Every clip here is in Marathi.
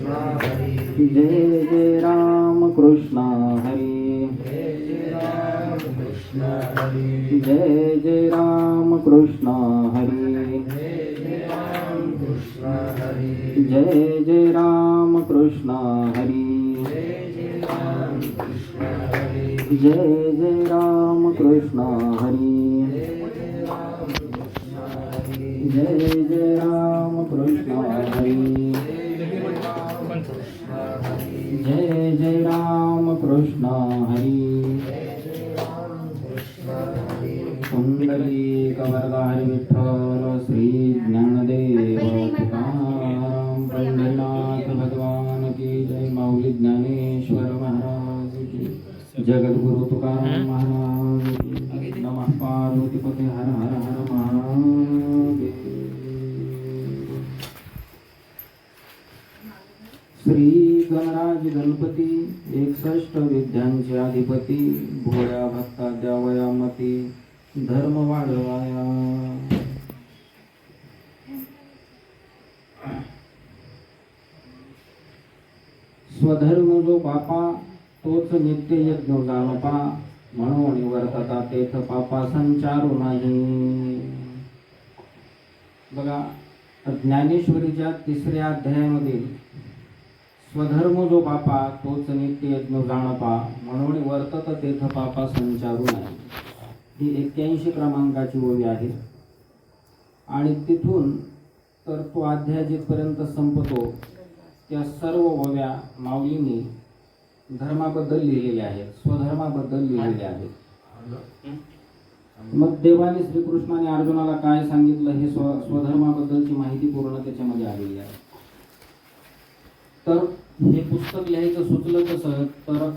जय जय राम कृष्ण हरी, जय जय राम कृष्ण हरी, जय जय राम कृष्ण हरी, जय जय राम कृष्ण हरी, जय जय राम कृष्ण हरी, जय जय राम कृष्ण हरी, पुंडलिक वरदा हरी विठ्ठल श्री ज्ञानदेव तुकाराम पंढरीनाथ भगवान की जय। माऊली ज्ञानेश्वर महाराज की, जगद्गुरु तुकाराम महाराज की। नमः पार्वतीपते हर हर हर महादेव। श्री गणराज गणपती 61 विद्यांचे अधिपती, भोळ्या भक्ता द्यावया मती, धर्म वाढवाया। स्वधर्म जो पापा तोच नित्य यज्ञ जाणपा, म्हणून वर्तता तेथ पापा संचारू नाही। बघा, ज्ञानेश्वरीच्या 3ऱ्या अध्यायामध्ये स्वधर्म जो पापा तोच नित्य यज्ञ जाणपा, म्हणून वर्तत तेथ पापा संचारू नाही। ही 81 क्रमांकाची ओवी आहे आणि तिथून तर तो अध्याय जिथपर्यंत संपतो त्या सर्व ओव्या माऊलींनी धर्माबद्दल लिहिलेल्या आहेत, स्वधर्माबद्दल लिहिलेल्या आहेत। मग देवाने श्रीकृष्णाने अर्जुनाला काय सांगितलं हे स्वधर्माबद्दलची माहिती पूर्ण त्याच्यामध्ये आलेली आहे। तर हे पुस्तक लिहायचं सुचलं कसं, तर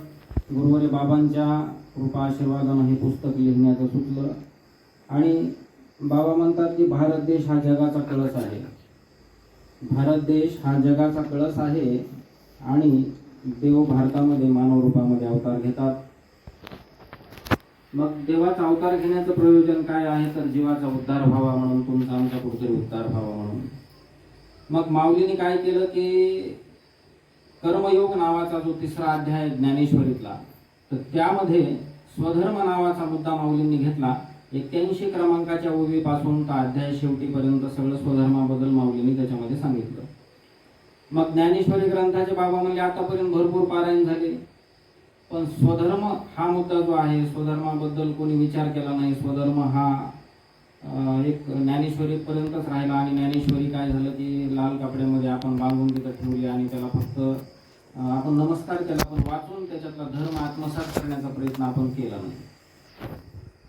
गुरुवारी बाबांच्या कृपा आशीर्वादानं हे पुस्तक लिहिण्याचं सुचलं। आणि बाबा म्हणतात की भारत देश हा जगाचा कळस आहे, भारत देश हा जगाचा कळस आहे आणि देव भारतामध्ये मानव रूपामध्ये अवतार घेतात। मग देवाचा अवतार घेण्याचं प्रयोजन काय आहे, तर जीवाचा उद्धार व्हावा म्हणून, तुमचा आमचा कुठेतरी उद्धार व्हावा म्हणून। मग माऊलीने काय केलं की कर्मयोग नावाचा जो 3रा अध्याय ज्ञानेश्वरीतला, तर त्यामध्ये स्वधर्म नावाचा मुद्दा माऊलींनी घेतला। 81 क्रमांकाच्या ओवीपासून तर अध्याय शेवटीपर्यंत सगळं स्वधर्माबद्दल माऊलींनी त्याच्यामध्ये सांगितलं। मग ज्ञानेश्वरी ग्रंथाचे बाबा म्हणले आतापर्यंत भरपूर पारायण झाले, पण स्वधर्म हा मुद्दा जो आहे, स्वधर्माबद्दल कोणी विचार केला नाही। स्वधर्म हा एक ज्ञानेश्वरीपर्यंतच राहिला आणि ज्ञानेश्वरी काय झालं की लाल कपड्यामध्ये आपण बांधून तिथं ठेवली आणि त्याला फक्त आपण नमस्कार केला, पण वाचून त्याच्यातला धर्म आत्मसात करण्याचा प्रयत्न आपण केला नाही।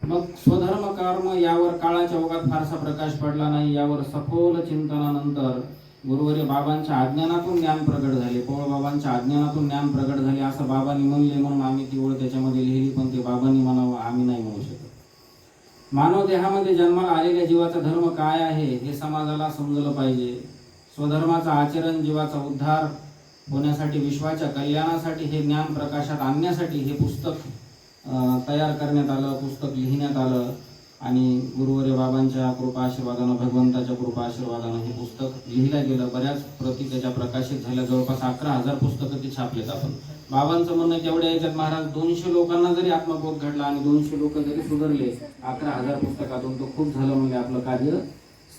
मग स्वधर्म कर्म यावर काळाच्या ओघात फारसा प्रकाश पडला नाही। यावर सखोल चिंतनानंतर गुरुवारी बाबांच्या आज्ञानातून ज्ञान प्रगट झाले, पोळ बाबांच्या आज्ञानातून ज्ञान प्रगट झाले असं बाबांनी म्हणले, म्हणून आम्ही ती ओळ त्याच्यामध्ये लिहिली, पण ते बाबांनी म्हणावं आम्ही नाही म्हणू शकत। मानव देहामध्ये जन्माला आलेल्या जीवाचा धर्म काय आहे हे समाजाला समजलं पाहिजे। स्वधर्माचं आचरण जीवाचा उद्धार होण्यासाठी, विश्वाच्या कल्याणासाठी, हे ज्ञान प्रकाशात आणण्यासाठी हे पुस्तक तयार करण्यात आलं, पुस्तक लिहिण्यात आलं। आणि गुरुवारी बाबांच्या कृपा आशीर्वादानं, भगवंताच्या कृपा आशीर्वादानं हे पुस्तक लिहिलं गेलं। बऱ्याच प्रती त्याच्या प्रकाशित झाल्या, जवळपास 11,000 पुस्तकं ती छापलेत आपण। बाबांचं म्हणणं तेवढ्या याच्यात महाराज 200 लोकांना जरी आत्मबोध घडला आणि 200 लोक जरी सुधारले 11,000 पुस्तकातून, तो खूप झालं, म्हणजे आपलं कार्य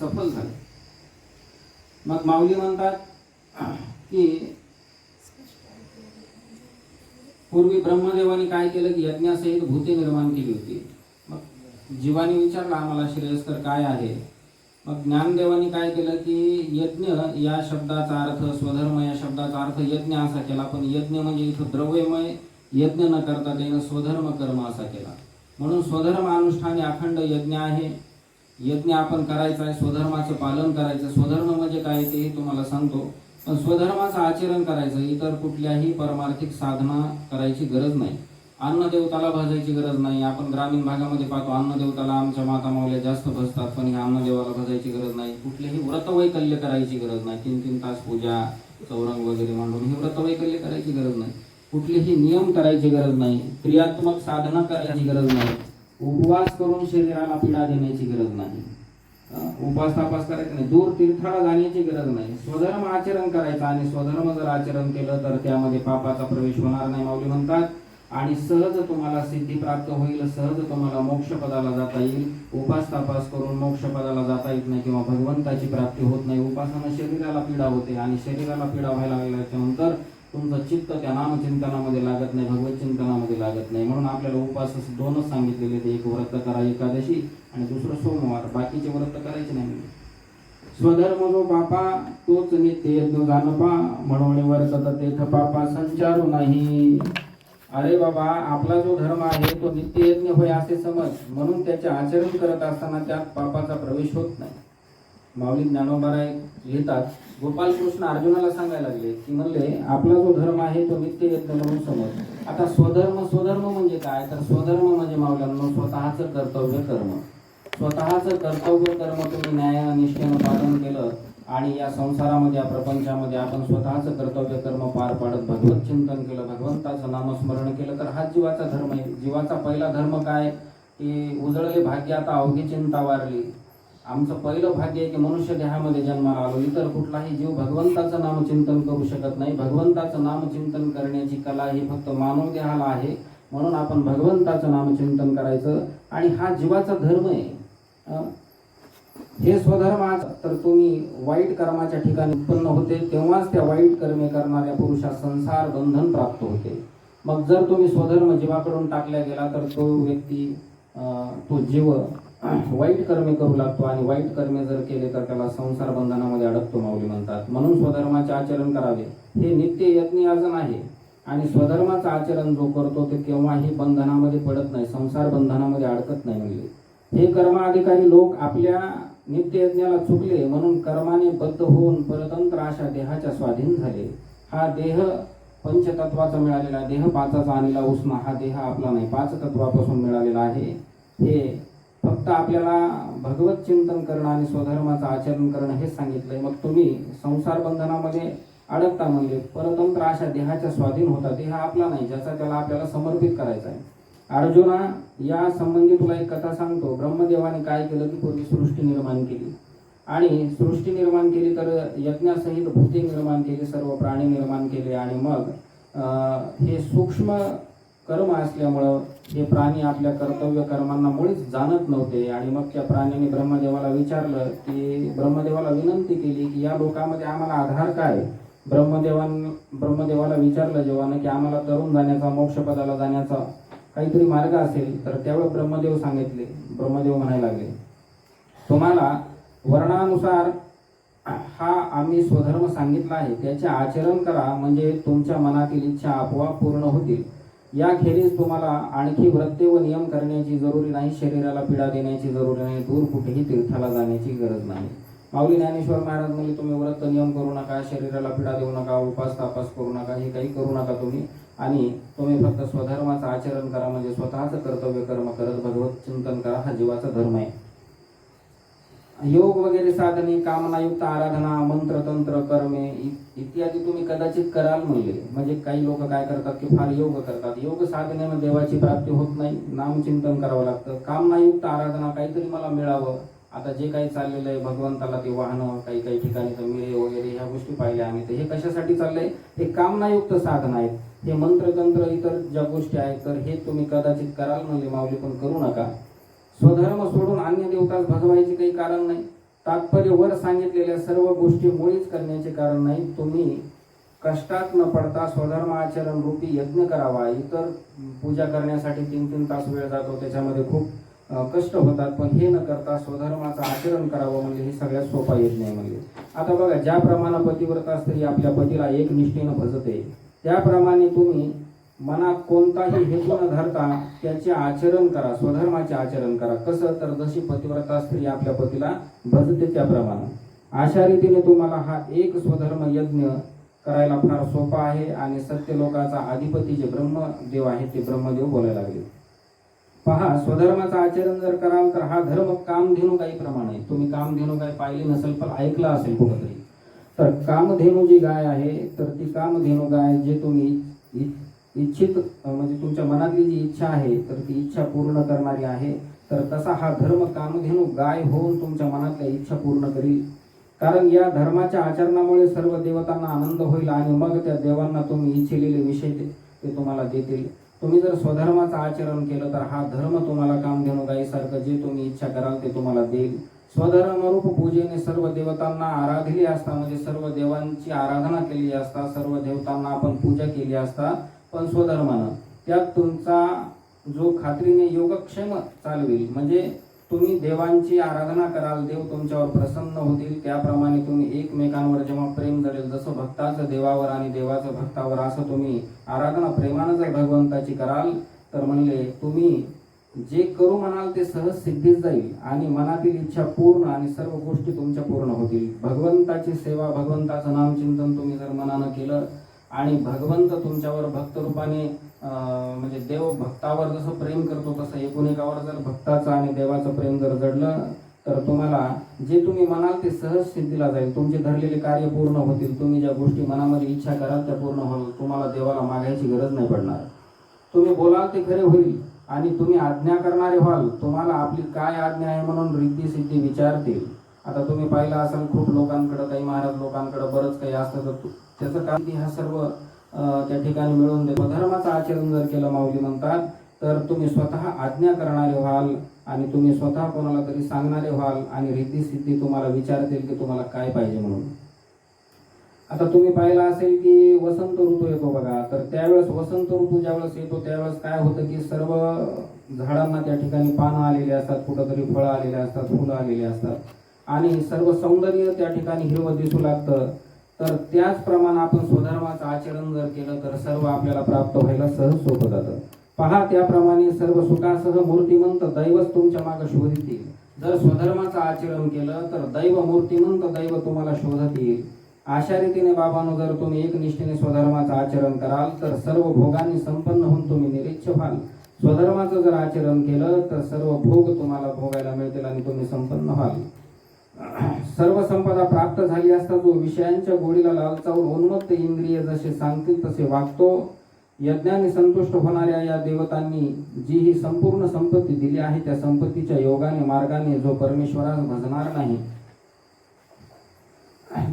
सफल झालं। मग माऊली म्हणतात की पूर्वी ब्रह्मदेवाने काय केलं की यज्ञासहित भूते निर्माण केली होती। मग जीवाने विचारलं आम्हाला श्रेयस्कर काय आहे। मग ज्ञानदेवाने काय केलं की यज्ञ या शब्दाचा अर्थ, स्वधर्म या शब्दाचा अर्थ यज्ञ असा केला, पण यज्ञ म्हणजे इथं द्रव्यमय यज्ञ न करता त्यानं स्वधर्म कर्म असा केला। म्हणून स्वधर्म अनुष्ठाने अखंड यज्ञ आहे। यज्ञ आपण करायचा आहे, स्वधर्माचं पालन करायचं। स्वधर्म म्हणजे काय तेही तुम्हाला सांगतो, पण स्वधर्माचं आचरण करायचं। इतर कुठल्याही परमार्थिक साधना करायची गरज नाही। अन्नदेवताला भाजायची गरज नाही। आपण ग्रामीण भागामध्ये पाहतो अन्नदेवताला आमच्या माता माऊल्या जास्त भजतात, पण ह्या अन्नदेवाला भाजायची गरज नाही। कुठलेही व्रतवैकल्य करायची गरज नाही। 3-3 तास पूजा, चौरंग वगैरे मांडून ही व्रतवैकल्य करायची गरज नाही। कुठलेही नियम करायची गरज नाही। क्रियात्मक साधना करायची गरज नाही। उपवास करून शरीराला पीडा देण्याची गरज नाही। उपास तापास करायचं नाही, दूर तीर्थाला जाण्याची गरज नाही, स्वधर्म आचरण करायचं. आणि स्वधर्म जर आचरण केलं तर त्यामध्ये पापाचा प्रवेश होणार नाही माऊली म्हणतात. आणि सहज तुम्हाला सिद्धी प्राप्त होईल, सहज तुम्हाला मोक्षपदाला जाता येईल. उपास तापास करून मोक्षपदाला जाता येत नाही किंवा भगवंताची प्राप्ती होत नाही. उपासना शरीराला पीडा होते आणि शरीराला पीडा व्हायला लागल्याच्यानंतर तुमचं चित्त त्या नामचिंतनामध्ये लागत नाही, भगवत चिंतनामध्ये लागत नाही. म्हणून आपल्याला उपास दोनच सांगितलेले ते, एक व्रत करा एकादशी आणि दुसरं सोमवार, बाकीचे व्रत करायचे नाही. स्वधर्म जो बापा तोच नित्य यज्ञ जाणपा, म्हणून वर्तत तेथ पापा संचारू नाही. अरे बाबा, आपला जो धर्म आहे तो नित्य यज्ञ होय असे समज, म्हणून त्याचे आचरण करत असताना त्यात पापाचा प्रवेश होत नाही. माऊली ज्ञानोबाराय लिहितात, गोपालकृष्ण अर्जुनाला सांगायला लागले की म्हणले आपला जो धर्म आहे तो नित्य यज्ञ म्हणून समज. आता स्वधर्म म्हणजे काय, तर स्वधर्म म्हणजे माऊल्यांनो स्वतःचं कर्तव्य कर्म. स्वतःचं कर्तव्य कर्म तुम्ही न्यायनिष्ठेनं पालन केलं आणि या संसारामध्ये या प्रपंचामध्ये आपण स्वतःचं कर्तव्य कर्म पार पाडत भगवत चिंतन केलं, भगवंताचं नामस्मरण केलं तर हा जीवाचा धर्म आहे. जीवाचा पहिला धर्म काय की उजळले भाग्य आता अवघी चिंता वारली. आमचं पहिलं भाग्य आहे की मनुष्य देहामध्ये जन्माला आलो. इतर कुठलाही जीव भगवंताचं नामचिंतन करू शकत नाही. भगवंताचं नामचिंतन करण्याची कला ही फक्त मानव देहाला आहे. म्हणून आपण भगवंताचं नामचिंतन करायचं आणि हा जीवाचा धर्म आहे. हे स्वधर्म तर तुम्ही वाईट कर्माच्या ठिकाणी उत्पन्न होते, तेव्हाच त्या वाईट कर्मे करणाऱ्या पुरुषास संसार बंधन प्राप्त होते. मग जर तुम्ही स्वधर्म जीवाकडून टाकल्या गेला तर तो व्यक्ती तो जीव वाईट कर्मे करू लागतो आणि वाईट कर्मे जर केले तर त्याला संसार बंधनामध्ये अडकतो माऊली म्हणतात. म्हणून स्वधर्माचे आचरण करावे, हे नित्य यज्ञ याजन आहे. आणि स्वधर्माचं आचरण जो करतो ते केव्हाही बंधनामध्ये पडत नाही, संसार बंधनामध्ये अडकत नाही. म्हणजे हे कर्माधिकारी लोक आपल्या नित्ययज्ञाला चुकले म्हणून कर्माने बद्ध होऊन परतंत्र अशा देहाच्या स्वाधीन झाले. हा देह पंचतत्वाचा मिळालेला, देह पाचाचा आणलेला उष्णा, हा देह आपला नाही, पाच तत्वापासून मिळालेला आहे. हे फक्त आपल्याला भगवत चिंतन करणं आणि स्वधर्माचं आचरण करणं हेच सांगितलंय. मग तुम्ही संसार बंधनामध्ये अडकता म्हणजे परतंत्र अशा देहाच्या स्वाधीन होता. देह आपला नाही, ज्याचा त्याला आपल्याला समर्पित करायचा आहे. अर्जुना, या संबंधी तुला एक कथा सांगतो. ब्रह्मदेवाने काय केलं की पूर्वी सृष्टी निर्माण केली आणि सृष्टी निर्माण केली तर यज्ञासहित भूते निर्माण केली, सर्व प्राणी निर्माण केले. आणि मग हे सूक्ष्म कर्म असल्यामुळं हे प्राणी आपल्या कर्तव्य कर्मांना मुळीच जाणत नव्हते. आणि मग त्या प्राण्याने ब्रह्मदेवाला विचारलं की ब्रह्मदेवाला विनंती केली की या लोकांमध्ये आम्हाला आधार काय. ब्रह्मदेवाला विचारलं जेव्हा की आम्हाला तरुण जाण्याचा, मोक्षपदाला जाण्याचा काहीतरी मार्ग असेल तर त्यावेळेस ब्रह्मदेव म्हणायला लागले, तुम्हाला वर्णानुसार हा आम्ही स्वधर्म सांगितला आहे, त्याचे आचरण करा म्हणजे तुमच्या मनातील इच्छा आपोआप पूर्ण होतील. याखेरीज तुम्हाला आणखी व्रते व नियम करण्याची जरुरी नाही, शरीराला पीडा देण्याची जरुरी नाही, दूर कुठेही तीर्थाला जाण्याची गरज नाही. माऊली ज्ञानेश्वर महाराज म्हणजे तुम्ही व्रत नियम करू नका, शरीराला पीडा देऊ नका, उपास तापास करू नका, हे काही करू नका तुम्ही. आणि तुम्ही फक्त स्वधर्माचं आचरण करा म्हणजे स्वतःचं कर्तव्य कर्म करत भगवत चिंतन करा, हा जीवाचा धर्म आहे. योग वगैरे साधने, कामनायुक्त आराधना, मंत्र तंत्र कर्मे इत्यादी तुम्ही कदाचित कराल म्हणले. म्हणजे काही लोक काय करतात की फार योग करतात. योग साधनेनं देवाची प्राप्ती होत नाही, नामचिंतन करावं लागतं. कामनायुक्त आराधना, काहीतरी मला मिळावं, आता जे काही चाललेलं आहे भगवंताला ते वाहनं, काही काही ठिकाणी तर मिळे वगैरे ह्या गोष्टी पाहिल्या आम्ही. तर हे कशासाठी चाललंय, हे कामनायुक्त साधन आहेत. हे मंत्रतंत्र इतर ज्या गोष्टी आहेत तर हे तुम्ही कदाचित कराल म्हणले माऊली, पण करू नका. स्वधर्म सोडून अन्य देवतास भजवायचे काही कारण नाही. तात्पर्य वर सांगितलेल्या सर्व गोष्टी मुळीच करण्याचे कारण नाही. तुम्ही कष्टात न पडता स्वधर्म आचरण रूपी यज्ञ करावा. इतर पूजा करण्यासाठी 3-3 तास वेळ जातो, त्याच्यामध्ये खूप कष्ट होतात, पण हे न करता स्वधर्माचं आचरण करावं म्हणजे हे सगळ्यात सोपा यज्ञ आहे. म्हणजे आता बघा, ज्याप्रमाणे पतिव्रता स्त्री आपल्या पतीला एक निष्ठेनं भजते, त्याप्रमाणे तुम्ही मनात कोणताही हेतू न धरता त्याचे आचरण करा, स्वधर्माचे आचरण करा. कसं, तर जशी पतिव्रता स्त्री आपल्या पतीला भजते त्याप्रमाणे. अशा रीतीने तुम्हाला हा एक स्वधर्म यज्ञ करायला फार सोपा आहे. आणि सत्यलोकाचा अधिपती जे ब्रह्मदेव आहे ते ब्रह्मदेव बोलायला लागले. पहा, स्वधर्माचं आचरण जर कराल तर हा धर्म कामधेनू काही प्रमाणे आहे. तुम्ही कामधेनू गाय पाहिली नसेल पण ऐकलं असेल कुठंतरी. तर कामधेनू जी गाय आहे तर ती कामधेनू गाय जे तुम्ही इच्छित म्हणजे तुमच्या मनातली जी इच्छा आहे तर ती इच्छा पूर्ण करणारी आहे. तर तसा हा धर्म कामधेनू गाय होऊन तुमच्या मनातल्या इच्छा पूर्ण करील. कारण या धर्माच्या आचरणामुळे सर्व देवतांना आनंद होईल आणि मग त्या देवांना तुम्ही इच्छिलेले विषय ते तुम्हाला देतील. तुम्ही जर स्वधर्माचं आचरण केलं तर हा धर्म तुम्हाला कामधेनू गायीसारखं जे तुम्ही इच्छा कराल ते तुम्हाला देईल. स्वधर्मरूप पूजेने सर्व देवतांना आराधली असता, म्हणजे सर्व देवांची आराधना केली असता, सर्व देवतांना आपण पूजा केली असता, पण स्वधर्मानं त्यात तुमचा जो खात्रीने योगक्षेम चालवेल, म्हणजे तुम्ही देवांची आराधना कराल, देव तुमच्यावर प्रसन्न होतील. त्याप्रमाणे तुम्ही एकमेकांवर जेव्हा प्रेम जडेल, जसं भक्ताचं देवावर आणि देवाचं भक्तावर, असं तुम्ही आराधना प्रेमानं जर भगवंताची कराल तर म्हणले तुम्ही जे करू म्हणाल ते सहज सिद्धीच जाईल आणि मनातील इच्छा पूर्ण आणि सर्व गोष्टी तुमच्या पूर्ण होतील. भगवंताची सेवा, भगवंताचं नामचिंतन तुम्ही जर मनानं केलं आणि भगवंत तुमच्यावर भक्त रूपाने म्हणजे देव भक्तावर जसं प्रेम करतो तसं एकुणेकावर जर भक्ताचं आणि देवाचं प्रेम जर जडलं तर तुम्हाला जे तुम्ही म्हणाल ते सहज सिद्धीला जाईल. तुमचे धरलेले कार्य पूर्ण होतील. तुम्ही ज्या गोष्टी मनामध्ये इच्छा कराल त्या पूर्ण होईल. तुम्हाला देवाला मागायची गरज नाही पडणार. तुम्ही बोलाल ते खरे होईल आणि तुम्ही आज्ञा करणारे व्हाल. तुम्हाला आपली काय आज्ञा आहे म्हणून रिद्धी सिद्धी विचारतील. आता तुम्ही पाहिलं असाल खूप लोकांकडे, काही महाराज लोकांकडे बरंच काही असतं तर त्याचं काय हा सर्व त्या ठिकाणी मिळून देतो. धर्माचं आचरण जर केलं माऊली म्हणतात तर तुम्ही स्वतः आज्ञा करणारे व्हाल आणि तुम्ही स्वतः कोणाला तरी सांगणारे व्हाल आणि रिद्धी सिद्धी तुम्हाला विचारतील की तुम्हाला काय पाहिजे म्हणून. आता तुम्ही पाहिलं असेल की वसंत ऋतू येतो बघा, तर त्यावेळेस वसंत ऋतू ज्यावेळेस येतो त्यावेळेस काय होतं की सर्व झाडांना त्या ठिकाणी पानं आलेली असतात, कुठंतरी फळं आलेली असतात, फुलं आलेली असतात आणि सर्व सौंदर्य त्या ठिकाणी हिरवं दिसू लागतं. तर त्याचप्रमाणे आपण स्वधर्माचं आचरण जर केलं तर सर्व आपल्याला प्राप्त व्हायला सहज सोपं जातं. पहा, त्याप्रमाणे सर्व सुखासह मूर्तिमंत दैवच तुमच्या मागे शोधित येईल. जर स्वधर्माचं आचरण केलं तर दैव, मूर्तिमंत दैव तुम्हाला शोधत येईल. अशा रीतीने बाबांनो जर तुम्ही एकनिष्ठेने स्वधर्माचं आचरण कराल तर सर्व भोगांनी संपन्न होऊन तुम्ही निरीच्छ व्हाल. स्वधर्माचं जर आचरण केलं तर सर्व भोग तुम्हाला भोगायला मिळतील आणि तुम्ही संपन्न व्हाल. सर्व संपदा प्राप्त झाली असता जो विषयांच्या गोडीला लालचावून उन्मत्त इंद्रिय जसे सांगतील तसे वागतो. यज्ञाने संतुष्ट होणाऱ्या या देवतांनी जी ही संपूर्ण संपत्ती दिली आहे त्या संपत्तीच्या योगाने मार्गाने जो परमेश्वरास भजणार नाही,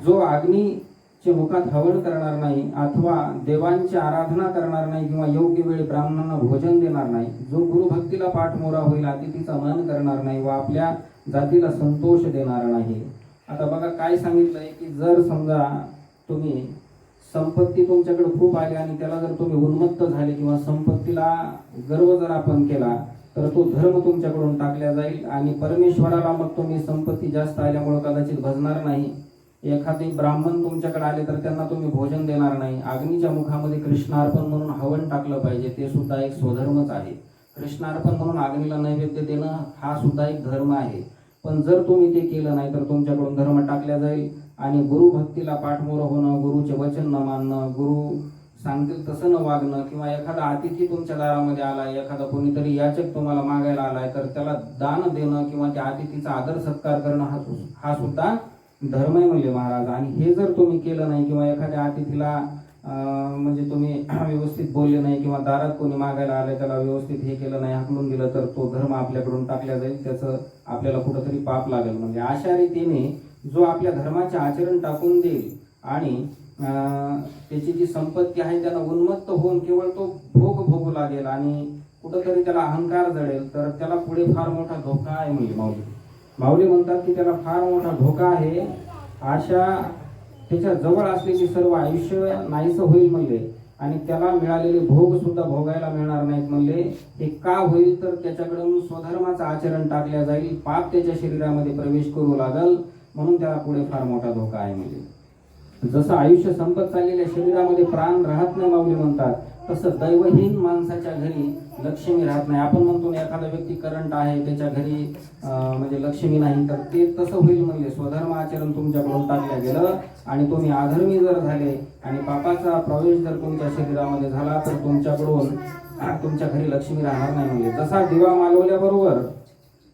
जो अग्नीचे मुखात हवन करणार नाही अथवा देवांची आराधना करणार नाही किंवा योग्य वेळी ब्राह्मणांना भोजन देणार नाही, जो गुरुभक्तीला पाठमोरा होईल, अतिथीचा मान करणार नाही व आपल्या जातीला संतोष देणार नाही. आता बघा काय सांगितलंय की जर समजा तुम्ही संपत्ती तुमच्याकडे खूप आली आणि त्याला जर तुम्ही उन्मत्त झाले किंवा संपत्तीला गर्व जर आपण केला तर तो धर्म तुमच्याकडून टाकला जाईल आणि परमेश्वराला मग तुम्ही संपत्ती जास्त आल्यामुळे कदाचित भजणार नाही. एखादे ब्राह्मण तुमच्याकडे आले तर त्यांना तुम्ही भोजन देणार नाही. अग्नीच्या मुखामध्ये कृष्णार्पण म्हणून हवन टाकलं पाहिजे, ते सुद्धा एक स्वधर्मच आहे. कृष्णार्पण म्हणून अग्नीला नैवेद्य देणं हा सुद्धा एक धर्म आहे. पण जर तुम्ही ते केलं नाही तर तुमच्याकडून धर्म टाकला जाईल आणि गुरुभक्तीला पाठमोर होणं, गुरुचे वचन न मानणं, गुरु सांगतील तसं न वागणं किंवा एखादा अतिथी तुमच्या दारामध्ये आलाय, एखादा कोणीतरी याचक तुम्हाला मागायला आलाय तर त्याला दान देणं किंवा त्या अतिथीचा आदर सत्कार करणं हा सुद्धा धर्म आहे म्हणले महाराज. आणि हे जर तुम्ही केलं नाही किंवा एखाद्या अतिथीला म्हणजे तुम्ही व्यवस्थित बोलले नाही किंवा दारात कोणी मागायला आलं त्याला व्यवस्थित हे केलं नाही, हाकलून दिलं तर तो धर्म आपल्याकडून टाकला जाईल, त्याचं आपल्याला कुठंतरी पाप लागेल. म्हणजे अशा रीतीने जो आपल्या धर्माचे आचरण टाकून देईल आणि त्याची जी संपत्ती आहे त्याला उन्मत्त होऊन केवळ तो भोग भोगू लागेल आणि कुठंतरी त्याला अहंकार जडेल तर त्याला पुढे फार मोठा धोका आहे म्हणजे माऊली म्हणतात की त्याला फार मोठा धोका आहे. अशा त्याच्या जवळ असलेली सर्व आयुष्य नाहीसं होईल म्हणले आणि त्याला मिळालेले भोग सुद्धा भोगायला मिळणार नाहीत म्हणले. हे का होईल तर त्याच्याकडून स्वधर्माचं आचरण टाकल्या जाईल, पाप त्याच्या शरीरामध्ये प्रवेश करू लागल, म्हणून त्याला पुढे फार मोठा धोका आहे म्हणजे. जसं आयुष्य संपत चाललेल्या शरीरामध्ये प्राण राहत नाही माऊली म्हणतात, तसं दैवहीन माणसाच्या घरी लक्ष्मी राहत नाही. आपण म्हणतो ना एखादा व्यक्ती करंट आहे त्याच्या घरी म्हणजे लक्ष्मी नाही, तर ते तसं होईल म्हणले. स्वधर्म आचरण तुमच्याकडून टाकलं गेलं आणि तुम्ही अधर्मी जर झाले आणि पापाचा प्रवेश जर तुमच्या शरीरामध्ये झाला तर तुमच्याकडून तुमच्या घरी लक्ष्मी राहणार नाही म्हणले. जसा दिवा मालवल्याबरोबर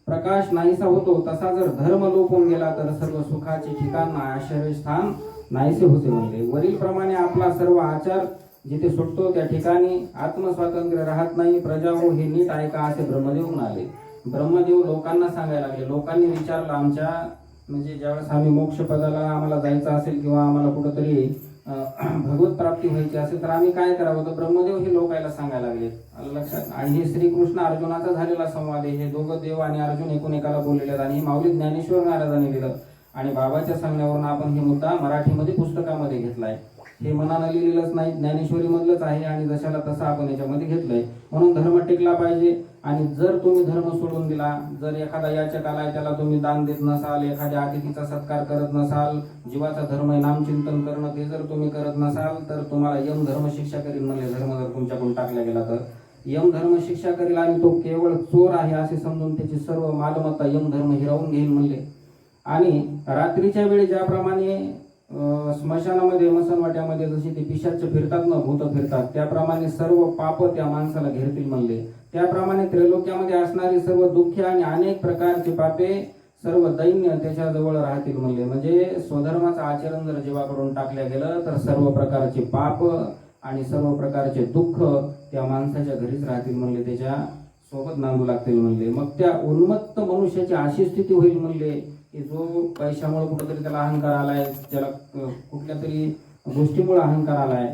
प्रकाश नाहीसा होतो तसा जर धर्म लोपून गेला तर सर्व सुखाचे ठिकाण आश्रयस्थान नाहीसे होते म्हणले. वरील प्रमाणे आपला सर्व आचार जिथे सुटतो त्या ठिकाणी आत्मस्वातंत्र्य राहत नाही. प्रजा हो हे नीट ऐका असे ब्रह्मदेव म्हणाले. ब्रह्मदेव लोकांना सांगायला लागले. लोकांनी विचारलं आमच्या म्हणजे ज्यावेळेस आम्ही मोक्षपदाला आम्हाला जायचं असेल किंवा आम्हाला कुठंतरी भगवत प्राप्ती व्हायची असेल तर आम्ही काय करावं. तर ब्रह्मदेव हे लोकायला सांगायला लागले. आलं लक्षात. आणि हे श्रीकृष्ण अर्जुनाचा झालेला संवाद आहे. हे दोघं देव आणि अर्जुन एकूण एकाला बोललेले आहेत. आणि हे माऊली ज्ञानेश्वर महाराजांनी लिहिलं. आणि बाबाच्या सांगण्यावरून आपण हे मुद्दा मराठीमध्ये पुस्तकामध्ये घेतलाय. हे मनानं लिहिलेलंच नाही, ज्ञानेश्वरी मधलंच आहे. आणि जशाला तसं आपण याच्यामध्ये घेतलंय. म्हणून धर्म टिकला पाहिजे. आणि जर तुम्ही धर्म सोडून दिला, जर एखादा याचक आलाय त्याला तुम्ही दान देत नसाल, एखाद्या अतिथीचा सत्कार करत नसाल, जीवाचा धर्म आहे नामचिंतन करणं, ते जर तुम्ही करत नसाल तर तुम्हाला यम धर्म शिक्षा करील म्हणले. धर्म जर तुमच्याकडून टाकला गेला तर यम धर्म शिक्षा करील. आणि तो केवळ चोर आहे असे समजून त्याची सर्व मालमत्ता यम धर्म हिरावून घेईल म्हणले. आणि रात्रीच्या वेळी ज्याप्रमाणे स्मशानामध्ये मसनवाट्यामध्ये जशी ते पिशाच फिरतात ना, भूत फिरतात, त्याप्रमाणे सर्व पाप त्या माणसाला घेरतील म्हणले. त्याप्रमाणे त्रैलोक्यामध्ये असणारी सर्व दुःखे आणि अनेक प्रकारचे पापे, सर्व दैन्य त्याच्याजवळ राहतील म्हणले. म्हणजे स्वधर्माचं आचरण जर जीवाकडून टाकल्या गेलं तर सर्व प्रकारचे पाप आणि सर्व प्रकारचे दुःख त्या माणसाच्या घरीच राहतील म्हणले, त्याच्या सोबत नांदू लागतील म्हणले. मग त्या उन्मत्त मनुष्याची अशी स्थिती होईल म्हणले की जो पैशामुळे कुठेतरी त्याला अहंकार आलाय, त्याला कुठल्या तरी गोष्टीमुळे अहंकार आलाय.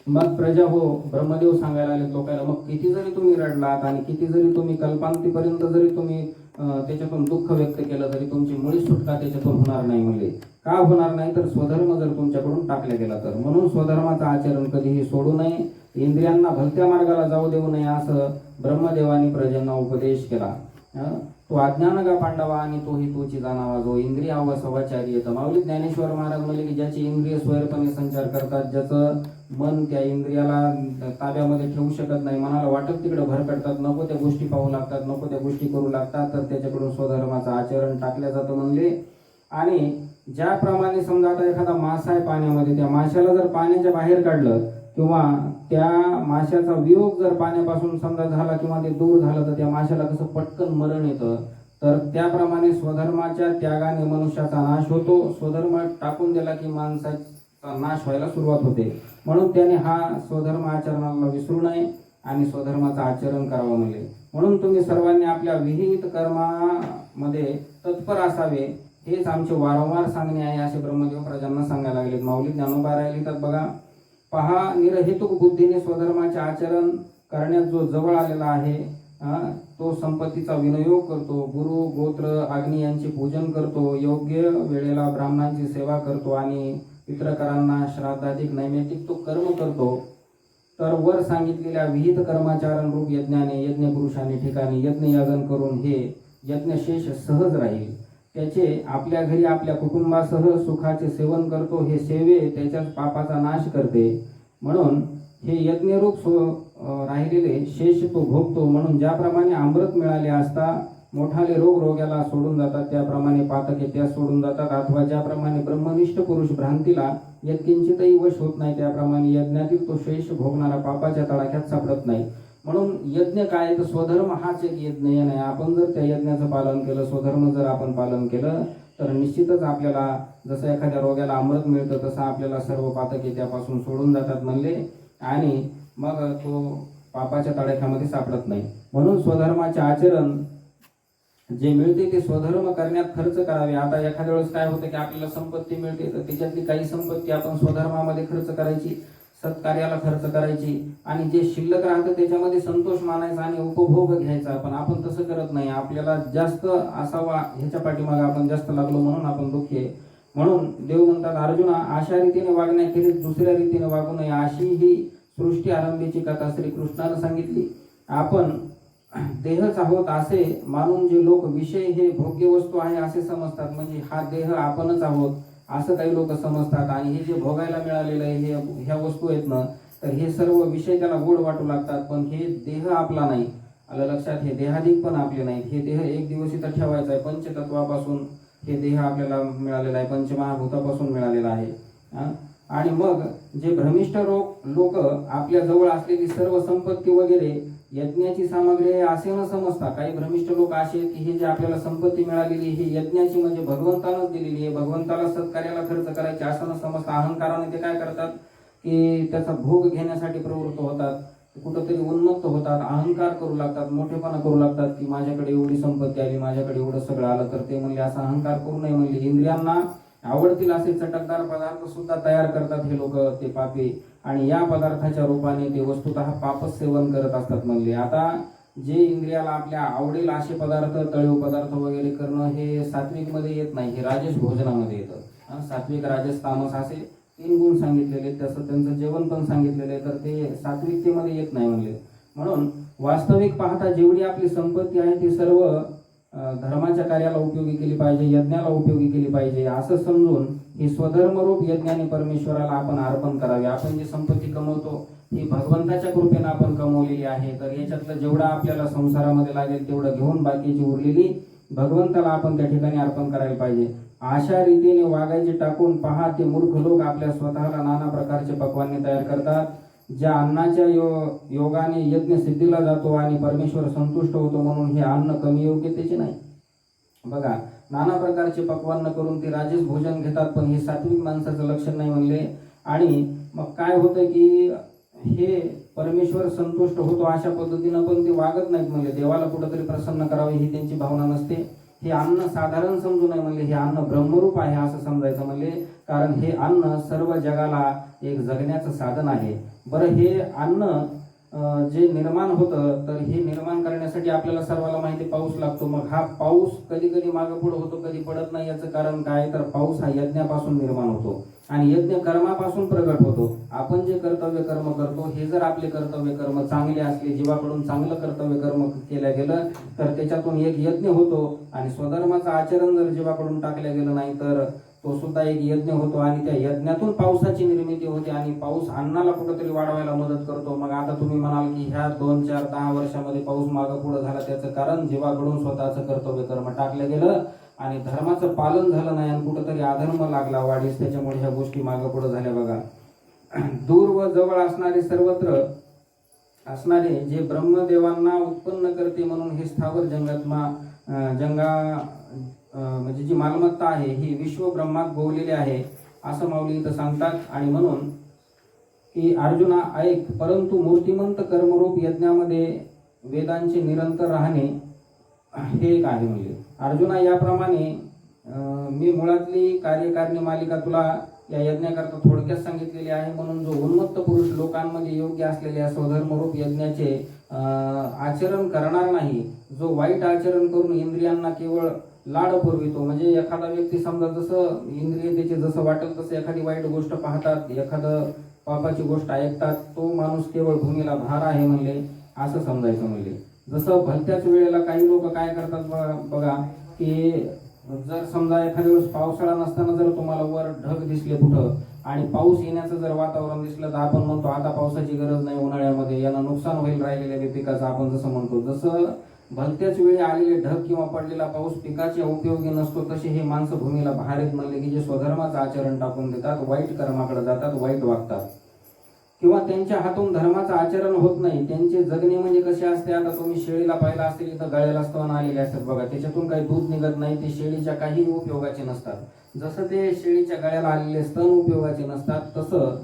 मग प्रजा हो, ब्रह्मदेव सांगायला आले लोकांना, मग किती जरी तुम्ही रडलात आणि किती जरी तुम्ही कल्पांतीपर्यंत जरी तुम्ही त्याच्यातून दुःख व्यक्त केलं तरी तुमची मुळी सुटका त्याच्यातून होणार नाही म्हणले. का होणार नाही तर स्वधर्म जर तुमच्याकडून टाकला गेला तर. म्हणून स्वधर्माचं आचरण कधीही सोडू नये, इंद्रियांना भलत्या मार्गाला जाऊ देऊ नये असं ब्रह्मदेवानी प्रजांना उपदेश केला. तो अज्ञान गा पांडवा आणि तोही तोची जाणावा, जो इंद्रिय अवसवाचारी येतं. माऊली ज्ञानेश्वर महाराज म्हणले की ज्याची इंद्रिय स्वैरपणे संचार करतात, ज्याचं मन त्या इंद्रियाला ताब्यामध्ये ठेवू शकत नाही, मनाला वाटत तिकडे भरकटतात, नको त्या गोष्टी पाहू लागतात, नको त्या गोष्टी करू लागतात, तर त्याच्याकडून स्वधर्माचं आचरण टाकलं जातं म्हणले. आणि ज्याप्रमाणे समजा आता एखादा मासा आहे पाण्यामध्ये, त्या माशाला जर पाण्याच्या बाहेर काढलं किंवा त्या माशाचा वियोग जर पाण्यापासून समजा झाला किंवा ते दूर झालं तर त्या माशाला कसं पटकन मरण येतं, तर त्याप्रमाणे स्वधर्माच्या त्यागाने मनुष्याचा नाश होतो. स्वधर्म टाकून दिला की माणसाचा नाश व्हायला सुरुवात होते. म्हणून त्याने हा स्वधर्म आचरणाला विसरू नये आणि स्वधर्माचं आचरण करावं म्हणले. म्हणून तुम्ही सर्वांनी आपल्या विहित कर्मामध्ये तत्पर असावे, हेच आमचे वारंवार सांगणे आहे असे ब्रह्मदेव प्रजांना सांगायला लागले. माऊली ज्ञानोबा राहिली तर बघा, पहा, निरहेतुक बुद्धीने स्वधर्माचे आचरण करण्यात जो जवळ आलेला आहे तो संपत्तीचा विनियोग करतो, गुरु गोत्र अग्नी यांचे पूजन करतो, योग्य वेळेला ब्राह्मणांची सेवा करतो आणि पितृकरांना श्राद्धाधिक नैमित्तिक तो कर्म करतो. तर वर सांगितलेल्या विहित कर्माचरण रूप यज्ञाने यज्ञपुरुषाने ठिकाणी यज्ञ यागन करून हे यज्ञशेष सहज राहील. त्याचे आपल्या घरी आपल्या कुटुंबासह सुखाचे सेवन करतो. हे सेवे त्याच्याच पापाचा नाश करते. म्हणून हे यज्ञरूप राहिलेले शेष तो भोगतो. म्हणून ज्याप्रमाणे अमृत मिळाले असता मोठाले रोग रोग्याला सोडून जातात, त्याप्रमाणे पातके त्या सोडून जातात. अथवा ज्याप्रमाणे ब्रह्मनिष्ठ पुरुष भ्रांतीला यत्किंचितही वश होत नाही, त्याप्रमाणे यज्ञातील तो शेष भोगणारा पापाच्या तडाख्यात सापडत नाही. म्हणून यज्ञ काय तर स्वधर्म हाच एक यज्ञ नाही. आपण जर त्या यज्ञाचं पालन केलं, स्वधर्म जर आपण पालन केलं तर निश्चितच आपल्याला जसं एखाद्या रोग्याला अमृत मिळतं तसं आपल्याला सर्व पातके त्यापासून सोडून जातात म्हणले. आणि मग तो पापाच्या तडाख्यामध्ये सापडत नाही. म्हणून स्वधर्माचे आचरण जे मिळते ते स्वधर्म करण्यात खर्च करावे. आता एखाद्या वेळेस काय होतं की आपल्याला संपत्ती मिळते तर त्याच्यातली काही संपत्ती आपण स्वधर्मामध्ये खर्च करायची, सत्कार्याला खर्च करायची आणि जे शिल्लक राहतं त्याच्यामध्ये संतोष मानायचा आणि उपभोग घ्यायचा. पण आपण तसं करत नाही. आपल्याला जास्त असावा ह्याच्या पाठीमागे आपण जास्त लागलो म्हणून आपण दुःखी आहे. म्हणून देव म्हणतात, अर्जुना, अशा रीतीने वागण्याखेरीज दुसऱ्या रीतीने वागू नये. अशी ही सृष्टी आरंभीची कथा श्रीकृष्णानं सांगितली. आपण देहच आहोत असे मानून जे लोक विषय हे भोग्य वस्तू आहे असे समजतात, म्हणजे हा देह आपणच आहोत असं काही लोक समजतात. आणि हे जे भोगायला मिळालेलं आहे हे ह्या वस्तू आहेत ना, तर हे सर्व विषय त्याला गोड वाटू लागतात. पण हे देह आपला नाही. आलं लक्षात. हे देहाधिक पण आपले नाहीत. हे देह एक दिवस इथं ठेवायचा आहे. पंचतत्वापासून हे देह आपल्याला मिळालेला आहे, पंचमहाभूतापासून मिळालेला आहे. आणि मग जे भ्रमिष्ठ लोक आपल्या जवळ असलेली सर्व संपत्ती वगैरे यज्ञाची सामग्री आहे असे न समजता, काही भ्रमिष्ठ लोक असे की हे जे आपल्याला संपत्ती मिळालेली ही यज्ञाची म्हणजे भगवंतानंच दिलेली आहे, भगवंताला सत्कार्याला खर्च करायचे असं न समजता अहंकाराने ते काय करतात की त्याचा भोग घेण्यासाठी प्रवृत्त होतात. कुठंतरी उन्मत्त होतात, अहंकार करू लागतात, मोठेपणा करू लागतात की माझ्याकडे एवढी संपत्ती आली, माझ्याकडे एवढं सगळं आलं. तर ते म्हणले असा अहंकार करू नये म्हणले. इंद्रियांना आवडतील असे चटकदार पदार्थ सुद्धा तयार करतात हे लोक, ते पापी, आणि या पदार्थाच्या रूपाने ते वस्तुतः पापच सेवन करत असतात म्हणले. आता जे इंद्रियाला आपल्या आवडेल असे पदार्थ, तळीव पदार्थ वगैरे करणं हे सात्विक मध्ये येत नाही, हे राजस भोजनामध्ये येतं. सात्विक, राजस, तामस असे 3 गुण सांगितलेले, तसं त्यांचं जेवण पण सांगितलेले, तर ते सात्विकतेमध्ये येत नाही म्हणले. म्हणून वास्तविक पाहता जेवढी आपली संपत्ती आहे ती सर्व धर्माच्या कार्याला उपयोगी केली पाहिजे, यज्ञाला उपयोगी केली पाहिजे, असं समजून ही स्वधर्मरूप यज्ञाने परमेश्वराला आपण अर्पण करावे. आपण जी संपत्ती कमवतो ही भगवंताच्या कृपेने आपण कमवलेली आहे, तर याच्यातलं जेवढं आपल्याला संसारामध्ये लागेल तेवढं घेऊन बाकीची उरलेली भगवंताला आपण त्या ठिकाणी अर्पण करायला पाहिजे. अशा रीतीने वागायचे टाकून पहा, ते मूर्ख लोक आपल्या स्वतःला नाना प्रकारचे पक्वान्ने तयार करतात. ज्या अन्नाच्या योगाने यज्ञ सिद्धीला जातो आणि परमेश्वर संतुष्ट होतो, म्हणून हे अन्न कमी योग्यतेचे नाही. बघा, नाना प्रकारचे पक्वान्न करून ते राजस भोजन घेतात, पण हे सात्विक माणसाचं लक्षण नाही म्हणले. आणि मग काय होतं की हे परमेश्वर संतुष्ट होतो अशा पद्धतीनं पण ते वागत नाहीत म्हणले. देवाला कुठंतरी प्रसन्न करावे ही त्यांची भावना नसते. हे अन्न साधारण समजू नये म्हणले, हे अन्न ब्रह्मरूप आहे असं समजायचं म्हणले. कारण हे अन्न सर्व जगाला एक जगण्याचं साधन आहे. बरं, हे अन्न जे निर्माण होतं, तर हे निर्माण करण्यासाठी आपल्याला सर्वांना माहिती पाऊस लागतो. मग हा पाऊस कधी कधी मागं पुढं होतो, कधी पडत नाही. याचं कारण काय, तर पाऊस हा यज्ञापासून निर्माण होतो आणि यज्ञ कर्मापासून प्रगट होतो. आपण जे कर्तव्य कर्म करतो, हे जर आपले कर्तव्य कर्म चांगले असले, जीवाकडून चांगलं कर्तव्य कर्म केलं गेलं, तर त्याच्यातून एक यज्ञ होतो. आणि स्वधर्माचं आचरण जर जीवाकडून टाकलं गेलं नाही, तर तो सुद्धा एक यज्ञ होतो आणि त्या यज्ञातून पावसाची निर्मिती होते आणि पाऊस अन्नाला कुठेतरी वाढवायला मदत करतो. मग आता तुम्ही म्हणाल की ह्या 2, 4, 10 वर्षामध्ये पाऊस मागं पुढं झाला, त्याचं कारण जीवाकडून स्वतःचं कर्तव्य कर्म टाकलं गेलं आणि धर्माचं पालन झालं नाही आणि कुठंतरी अधर्म लागला वाढीस, त्याच्यामुळे ह्या गोष्टी मागं पुढं झाल्या. बघा, दूर व जवळ असणारे, सर्वत्र असणारे जे ब्रह्मदेवांना उत्पन्न करते म्हणून हे स्थावर म्हणजे जी मालमत्ता आहे ही विश्व ब्रह्मात गोवलेली आहे असं माऊली इथं सांगतात. आणि म्हणून की अर्जुना ऐक, परंतु मूर्तिमंत कर्मरूप यज्ञामध्ये वेदांचे निरंतर राहणे हे एक आहे. म्हणजे अर्जुना, याप्रमाणे मी मुळातली कार्यकारिणी मालिका तुला या यज्ञाकरता थोडक्यात सांगितलेली आहे. म्हणून जो उन्मत्त पुरुष लोकांमध्ये योग्य असलेल्या स्वधर्मरूप यज्ञाचे आचरण करणार नाही, जो वाईट आचरण करून इंद्रियांना केवळ लाड पुरवितो, म्हणजे एखादा व्यक्ती समजा जसं इंद्रिय त्याचे जसं वाटेल तसं एखादी वाईट गोष्ट पाहतात, एखादं पापाची गोष्ट ऐकतात, तो माणूस केवळ भूमीला भार आहे म्हणले, असं समजायचं म्हणले. जसं भलत्याच वेळेला काही लोक काय करतात बघा, की जर समजा एखाद्या वेळेस पावसाळा नसताना जर तुम्हाला वर ढग दिसले कुठं आणि पाऊस येण्याचं जर वातावरण दिसलं, तर आपण म्हणतो आता पावसाची गरज नाही, उन्हाळ्यामध्ये यानं नुकसान होईल राहिलेल्या पिकाचं, आपण जसं म्हणतो. जसं भलत्याच वेळी आलेले ढग किंवा पडलेला पाऊस पिकाच्या उपयोगी नसतो, तसे हे माणसं भूमीला भार आहेत म्हणले, की जे स्वधर्माचं आचरण टाकून देतात, वाईट कर्माकडे जातात, वाईट वागतात किंवा त्यांच्या हातून धर्माचं आचरण होत नाही. त्यांचे जगणे म्हणजे कसे असते, आता तुम्ही शेळीला पाहिला असेल, इथं गळ्याला स्तन आलेले असतात बघा, त्याच्यातून काही दूध निघत नाही, ते शेळीच्या काही उपयोगाचे नसतात. जसं ते शेळीच्या गळ्याला आलेले स्तन उपयोगाचे नसतात, तसं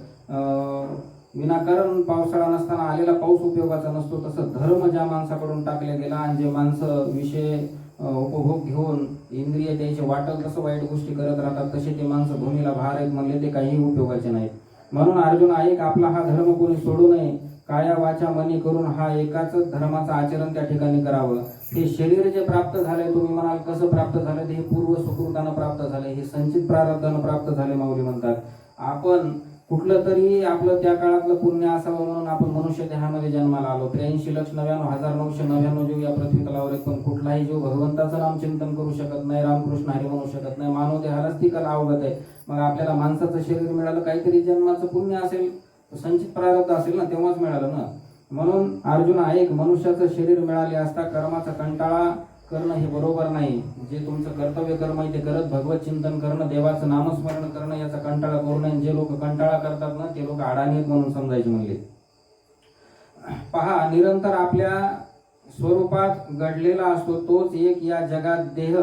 विनाकारण पावसाळा नसताना आलेला पाऊस उपयोगाचा नसतो, तसं धर्म ज्या माणसाकडून टाकला गेला आणि जे माणसं विषय उपभोग घेऊन इंद्रिय त्याचे वाटल तसं वाईट गोष्टी करत राहतात, तसे ते माणसं भूमीला भार आहेत म्हणले, ते काही उपयोगाचे नाहीत. म्हणून अर्जुन ऐक, आपला हा धर्म कोणी सोडू नये, काया वाचा मनी करून हा एकाच धर्माचं आचरण त्या ठिकाणी करावं. हे शरीर जे प्राप्त झालंय, तुम्ही म्हणाल कसं प्राप्त झालं, ते हे पूर्व सुकृतानं प्राप्त झालंय, हे संचित प्रारब्धानं प्राप्त झाले माऊली म्हणतात. आपण कुठलं तरी आपलं त्या काळातलं पुण्य असावं म्हणून आपण मनुष्य देहामध्ये जन्माला आलो. 83,99,999 जीव या पृथ्वी तलावर आहेत, पण कुठलाही जीव भगवंताचं नाम चिंतन करू शकत नाही, रामकृष्ण हरी म्हणू शकत नाही. मानव देहालाच ती कला अवगत आहे. मग आपल्याला माणसाचं शरीर मिळालं, काहीतरी जन्माचं पुण्य असेल, संचित प्रारब्ध असेल ना, तेव्हाच मिळालं ना. म्हणून अर्जुन ऐक, मनुष्याचं शरीर मिळाले असता कर्माचा कंटाळा करणं हे बरोबर नाही. जे तुमचं कर्तव्य कर्म आहे ते करत भगवत चिंतन करणं, देवाचं नामस्मरण करणं, याचा कंटाळा करू नये. जे लोक कंटाळा करतात ना, ते लोक अडाणी आहेत म्हणून समजायचे म्हणले. पहा, निरंतर आपल्या स्वरूपात घडलेला असतो तोच एक या जगात देह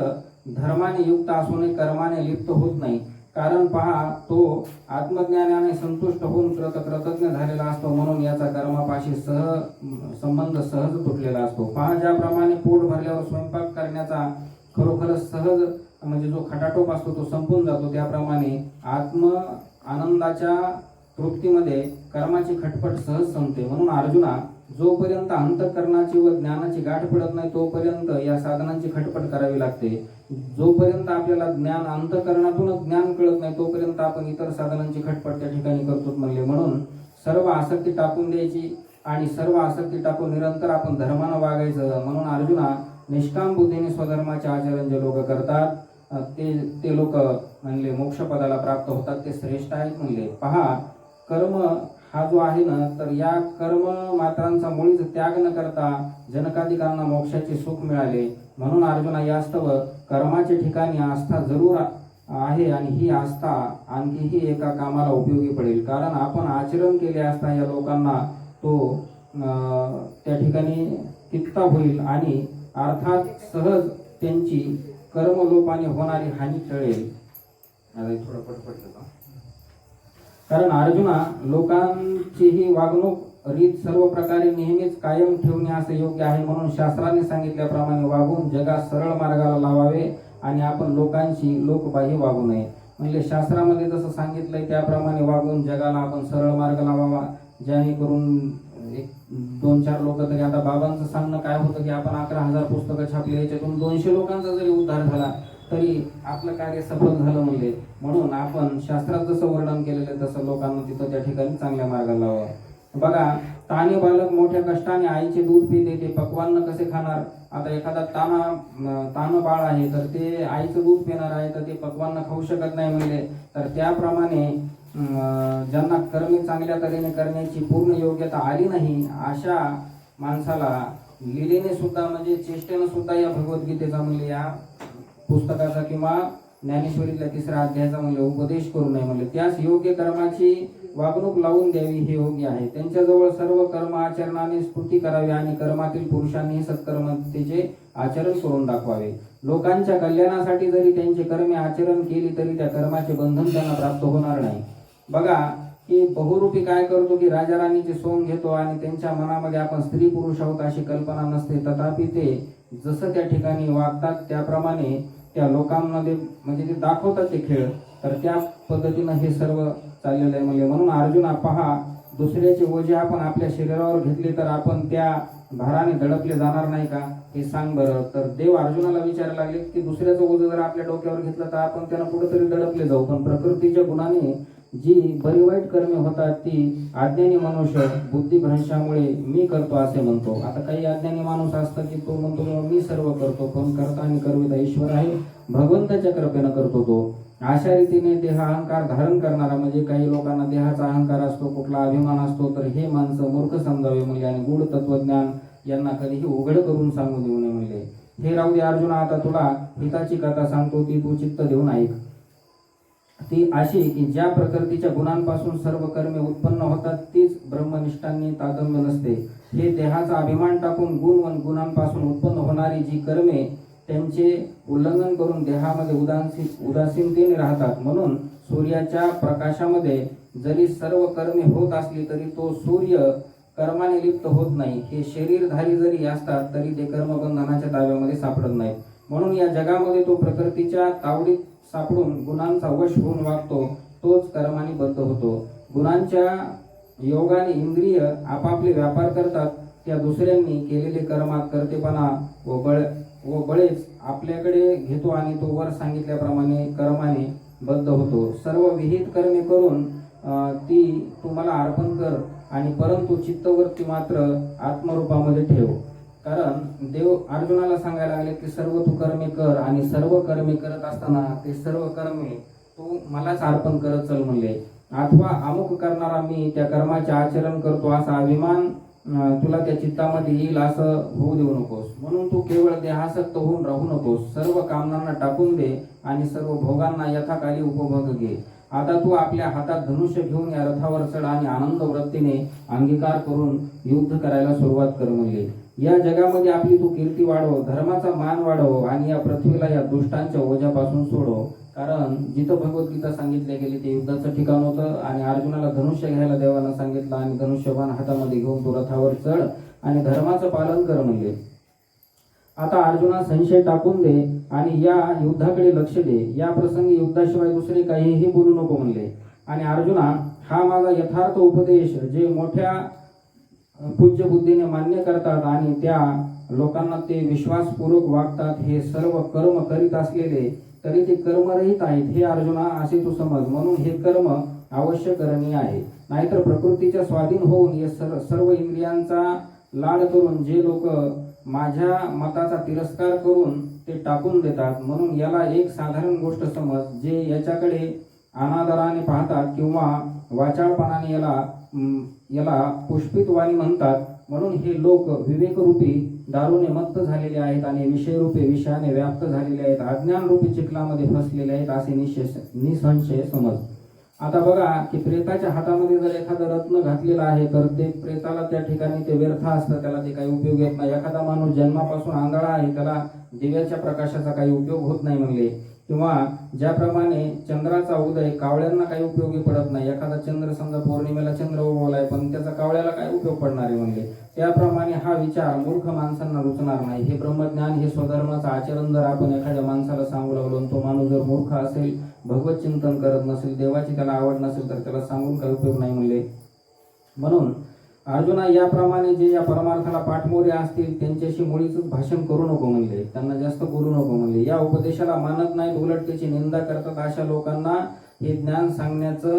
धर्माने युक्त असूनही कर्माने लिप्त होत नाही. कारण पहा, तो आत्मज्ञानाने संतुष्ट होऊन कृतज्ञ झालेला असतो, म्हणून याचा कर्मापाशी संबंध सहज तुटलेला असतो. पहा, ज्याप्रमाणे पोट भरल्यावर स्वयंपाक करण्याचा खरोखरच सहज म्हणजे जो खटाटोप असतो तो संपून जातो, त्याप्रमाणे आत्म आनंदाच्या तृप्तीमध्ये कर्माची खटपट सहज संपते. म्हणून अर्जुना, जोपर्यंत अंतःकरणाची व ज्ञानाची गाठ पडत नाही तोपर्यंत या साधनांची खटपट करावी लागते. जोपर्यंत आपल्याला ज्ञान अंतःकरणातूनच ज्ञान कळत नाही तोपर्यंत आपण इतर साधनांची खटपट त्या ठिकाणी करतोच म्हणले. म्हणून सर्व आसक्ती टाकून द्यायची आणि सर्व आसक्ती टाकून निरंतर आपण धर्मानं वागायचं. म्हणून अर्जुना, निष्काम बुद्धीने स्वधर्माचे आचरण जे लोक करतात ते लोक म्हणले मोक्षपदाला प्राप्त होतात, ते श्रेष्ठ आहेत म्हणले. पहा, कर्म हा जो आहे ना, तर या कर्म मात्रांचा मुळीच त्याग न करता जनकाधिकांना मोक्षाचे सुख मिळाले. म्हणून अर्जुना, यास्तव कर्माच्या ठिकाणी आस्था जरूर आहे आणि ही आस्था आणखीही एका कामाला उपयोगी पडेल. कारण आपण आचरण केले असता या लोकांना तो त्या ठिकाणी तिक्ता होईल आणि अर्थात सहज त्यांची कर्मलोपाने होणारी हानी टळेल. थोडं पटपट घेतो. कारण अर्जुना, लोकांची ही वागणूक रीत सर्व प्रकारे नेहमीच कायम ठेवणे असं योग्य आहे. म्हणून शास्त्राने सांगितल्याप्रमाणे वागून जगात सरळ मार्गाला लावावे आणि आपण लोकांशी लोकबाह्य वागू नये. म्हणजे शास्त्रामध्ये जसं सांगितलंय त्याप्रमाणे वागून जगाला आपण सरळ मार्ग लावावा, जेणेकरून 1-2-4 लोक तरी, आता बाबांचं सांगणं काय होतं की आपण 11,000 पुस्तकं छापली, याच्यातून 200 लोकांचा जरी उद्धार झाला तरी आपलं कार्य सफल झालं म्हणले. म्हणून आपण शास्त्रात जसं वर्णन केलेलं तसं लोकांना तिथं त्या ठिकाणी चांगल्या मार्गाला लावावं. बघा, ताने बालक मोठ्या कष्टाने आईचे दूध पिते, ते पक्वान्न कसे खाणार? आता एखादा तान बाळ आहे तर ते आईचं दूध पिणार आहे तर ते पक्वान्न खाऊ शकत नाही म्हणले. तर त्याप्रमाणे ज्यांना कर्मे चांगल्या तऱ्हेने करण्याची पूर्ण योग्यता आली नाही अशा माणसाला लीलेने सुद्धा म्हणजे चेष्टेनं सुद्धा या भगवद्गीतेचा म्हणले या पुस्तकाचा किंवा ज्ञानेश्वरीतल्या 3रा अध्यायाचा म्हणले उपदेश करू नये म्हणले. त्यास योग्य कर्माची वागणूक लावून द्यावी हे योग्य आहे. त्यांच्याजवळ सर्व कर्म आचरणाने स्तुती करावी आणि कर्मातील पुरुषांनी सत्कर्मतेचे आचरण करून दाखवावे. लोकांच्या कल्याणासाठी जरी त्यांचे कर्मे आचरण केली तरी त्या कर्माचे बंधन त्यांना प्राप्त होणार नाही. बघा की बहुरूपी काय करतो की राजा राणीचे सोंग घेतो आणि त्यांच्या मनामध्ये आपण स्त्री पुरुष आहोत अशी कल्पना नसते, तथापि ते जसं त्या ठिकाणी वागतात त्याप्रमाणे त्या लोकांमध्ये म्हणजे ते दाखवतात ते खेळ, तर त्या पद्धतीनं हे सर्व चाललेलं आहे म्हणजे. म्हणून अर्जुना, पहा, दुसऱ्याचे ओझे आपण आपल्या शरीरावर घेतले तर आपण त्या भाराने दडपले जाणार नाही का? हे सांग बरं. तर देव अर्जुनाला विचारायला लागले की दुसऱ्याचं ओझं जर आपल्या डोक्यावर घेतलं तर आपण त्यांना कुठेतरी दडपले जाऊ, पण प्रकृतीच्या गुणाने जी बरी वाईट कर्मे होतात ती अज्ञानी मनुष्य बुद्धिभ्रंशामुळे मी करतो असे म्हणतो. आता काही अज्ञानी माणूस असतं की तो म्हणतो मी सर्व करतो, पण करता आणि करविता ईश्वर आहे, भगवंताच्या कृपेनं करतो तो. अशा रीतीने देह अहंकार धारण करणारा म्हणजे काही लोकांना देहाचा अहंकार असतो, कुठला अभिमान असतो, तर हे माणसं मूर्ख समजावे म्हणजे आणि गूढ तत्वज्ञान यांना कधीही उघड करून सांगू देऊ नये म्हणजे. हे राहू दे अर्जुना, आता तुला हिताची कथा सांगतो ती तू चित्त देऊन ऐक. ती अशी की ज्या प्रकृतीच्या गुणांपासून सर्व कर्मे उत्पन्न होतात तीच ब्रह्मनिष्ठांनी तादम्य नसते. हे देहाचा अभिमान टाकून गुण व गुणांपासून उत्पन्न होणारी जी कर्मे त्यांचे उल्लंघन करून देहामध्ये उदासीनतेने राहतात. म्हणून सूर्याच्या प्रकाशामध्ये जरी सर्व कर्मे होत असली तरी तो सूर्य कर्माने लिप्त होत नाही. हे शरीरधारी जरी असतात तरी ते कर्मबंधनाच्या ताब्यामध्ये सापडत नाहीत. म्हणून या जगामध्ये तो प्रकृतीच्या तावडीत सापडून गुणांचा वश होऊन वागतो, तोच कर्माने बद्ध होतो. गुणांच्या योगाने इंद्रिय आपापले व्यापार करतात, त्या दुसऱ्यांनी केलेले कर्मात कर्तेपणा व बळेच आपल्याकडे घेतो आणि तो वर सांगितल्याप्रमाणे कर्माने बद्ध होतो. सर्व विहित कर्मे करून ती तुम्हाला अर्पण कर आणि परंतु चित्तवृत्ती मात्र आत्मरूपामध्ये ठेव. कारण देव अर्जुनाला सांगायला लागले की सर्व तू कर्मे कर आणि सर्व कर्मे करत असताना ते सर्व कर्मे तू मलाच अर्पण करत चल म्हणले. अथवा अमुक करणारा मी त्या कर्माचे आचरण करतो असा अभिमान तुला त्या चित्तामध्ये येईल असं होऊ देऊ नकोस. म्हणून तू केवळ देहासक्त होऊन राहू नकोस. सर्व कामनांना टाकून दे आणि सर्व भोगांना यथाकाली उपभोग घे. आता तू आपल्या हातात धनुष्य घेऊन या रथावर चढ आणि आनंद वृत्तीने अंगीकार करून युद्ध करायला सुरुवात कर म्हणले. या जगामध्ये आपली तू कीर्ती वाढव, धर्माचा मान वाढव आणि या पृथ्वीला या दुष्टांच्या ओझ्यापासून सोडव. कारण जिथं भगवद्गीता सांगितल्या गेली ते युद्धाचं ठिकाण होतं आणि अर्जुनाला धनुष्य घ्यायला देवानं सांगितलं आणि धनुष्यबाण हातामध्ये घेऊन तो रथावर चढ आणि धर्माचं पालन कर म्हणले. आता अर्जुना संशय टाकून दे आणि या युद्धाकडे लक्ष दे. या प्रसंगी युद्धाशिवाय दुसरे काहीही बोलू नको म्हणले. आणि अर्जुना, हा माझा यथार्थ उपदेश जे मोठ्या पूज्य बुद्धीने मान्य करतात आणि त्या लोकांना ते विश्वासपूर्वक वागतात, हे सर्व कर्म करीत असलेले तरी ते कर्मरहित आहेत, हे अर्जुना असे तू समज. म्हणून हे कर्म अवश्य करणीय आहे. नाहीतर प्रकृतीच्या स्वाधीन होऊन हे सर्व इंद्रियांचा लाड करून जे लोक माझ्या मताचा तिरस्कार करून ते टाकून देतात, म्हणून याला एक साधारण गोष्ट समज. जे याच्याकडे अनादराने पाहतात किंवा वाचाळपणाने याला पुष्पित वाणी म्हणतात, म्हणून हे लोक विवेकरूपी दारूने मत्त झालेले आहेत आणि विषयरूपी विषयाने व्याप्त झालेले आहेत, अज्ञानरूपी चिखलामध्ये फसलेले आहेत, असे निसंशय समज. आता बघा की प्रेताच्या हातामध्ये जर एखादं रत्न घातलेलं आहे तर ते प्रेताला त्या ठिकाणी ते व्यर्थ असतं, त्याला ते काही उपयोग येत नाही. एखादा माणूस जन्मापासून आंधळा आहे, त्याला दिव्याच्या प्रकाशाचा काही उपयोग होत नाही म्हणले. किंवा ज्याप्रमाणे चंद्राचा उदय कावळ्यांना काही उपयोगी पडत नाही, एखादा चंद्र समजा पौर्णिमेला चंद्र उगवलाय पण त्याचा कावळ्याला काय उपयोग पडणार आहे म्हणले, त्याप्रमाणे हा विचार मूर्ख माणसांना रुचणार नाही. हे ब्रह्मज्ञान, हे स्वधर्माचं आचरण जर आपण एखाद्या माणसाला सांगू लागलो, तो माणूस जर मूर्ख असेल, भगवत चिंतन करत नसेल, देवाची त्याला आवड नसेल, तर त्याला सांगून काही उपयोग नाही म्हणले. म्हणून अर्जुना, याप्रमाणे जे या परमार्थाला पाठमोरे असतील त्यांच्याशी मुळीच भाषण करू नको म्हणले, त्यांना जास्त बोलू नको म्हणले. या उपदेशाला मानत नाहीत, उलट त्याची निंदा करतात, अशा लोकांना हे ज्ञान सांगण्याचं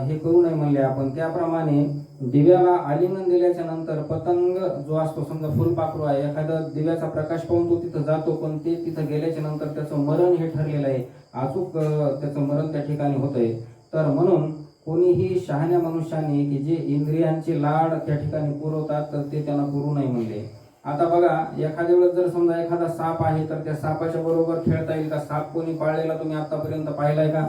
हे करू नये म्हणले आपण. त्याप्रमाणे दिव्याला आलिंगन दिल्याच्या नंतर पतंग जो असतो, समजा फुलपाखरू आहे, एखादा दिव्याचा प्रकाश पाहून तो तिथं जातो, पण ते तिथं गेल्याच्या नंतर त्याचं मरण हे ठरलेलं आहे, अचूक त्याचं मरण त्या ठिकाणी होतंय. तर म्हणून कोणीही शहाण्या मनुष्याने की जे इंद्रियांचे लाड त्या ठिकाणी पुरवतात तर ते त्यांना पुरू नाही म्हणले. आता बघा, एखाद्या वेळेस जर समजा एखादा साप आहे तर त्या सापाच्या बरोबर खेळता येईल का? साप कोणी पाळलेला तुम्ही आतापर्यंत पाहिलाय का?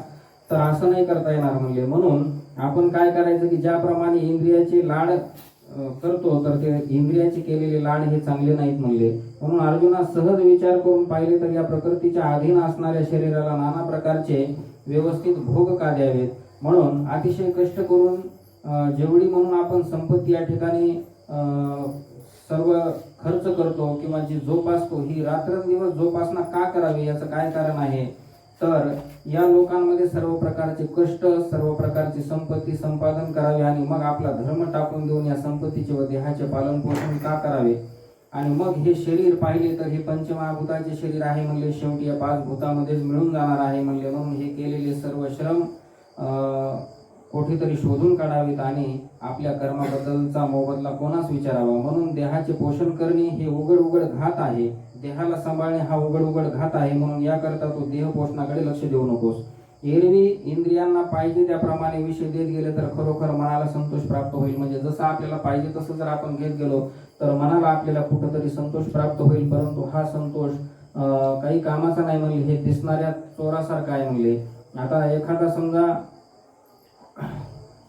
तर असं नाही करता येणार म्हणले. म्हणून आपण काय करायचं की ज्याप्रमाणे इंद्रियाचे लाड करतो तर ते इंद्रियाचे केलेले लाड हे चांगले नाहीत म्हणले. म्हणून अर्जुना, सहज विचार करून पाहिले तर या प्रकृतीच्या अधीन असणाऱ्या शरीराला नाना प्रकारचे व्यवस्थित भोग का द्यावेत? म्हणून अतिशय कष्ट करून जेवढी म्हणून आपण संपत्ती या ठिकाणी सर्व खर्च करतो किंवा जी जोपासतो, ही रात्रंदिवस जोपासना का करावी, याचं काय कारण आहे? तर या लोकांमध्ये सर्व प्रकारचे कष्ट, सर्व प्रकारची संपत्ती संपादन करावे आणि मग आपला धर्म टाकून देऊन या संपत्तीचे व देहाचे पालन पोषण का करावे? आणि मग हे शरीर पाहिले तर हे पंचमहाभूताचे शरीर आहे म्हणले, शेवटी या 5 भूतामध्येच मिळून जाणार आहे म्हणले. म्हणून हे केलेले सर्व श्रम कुठेतरी शोधून काढावेत आणि आपल्या कर्माबद्दलचा मोबदला कोणास विचारावा. म्हणून देहाचे पोषण करणे हे उघड घात आहे, देहाला सांभाळणे हा उघड घात आहे. म्हणून याकरता तो देह पोषणाकडे लक्ष देऊ नकोस. एरवी इंद्रियांना पाहिजे त्याप्रमाणे विषय देत गेले तर खरोखर मनाला संतोष प्राप्त होईल. म्हणजे जसं आपल्याला पाहिजे तसं जर आपण घेत गेलो तर मनाला आपल्याला कुठंतरी संतोष प्राप्त होईल, परंतु हा संतोष काही कामाचा नाही म्हणले, हे दिसणाऱ्या चोरासारखा आहे म्हणले. आता एखादा समजा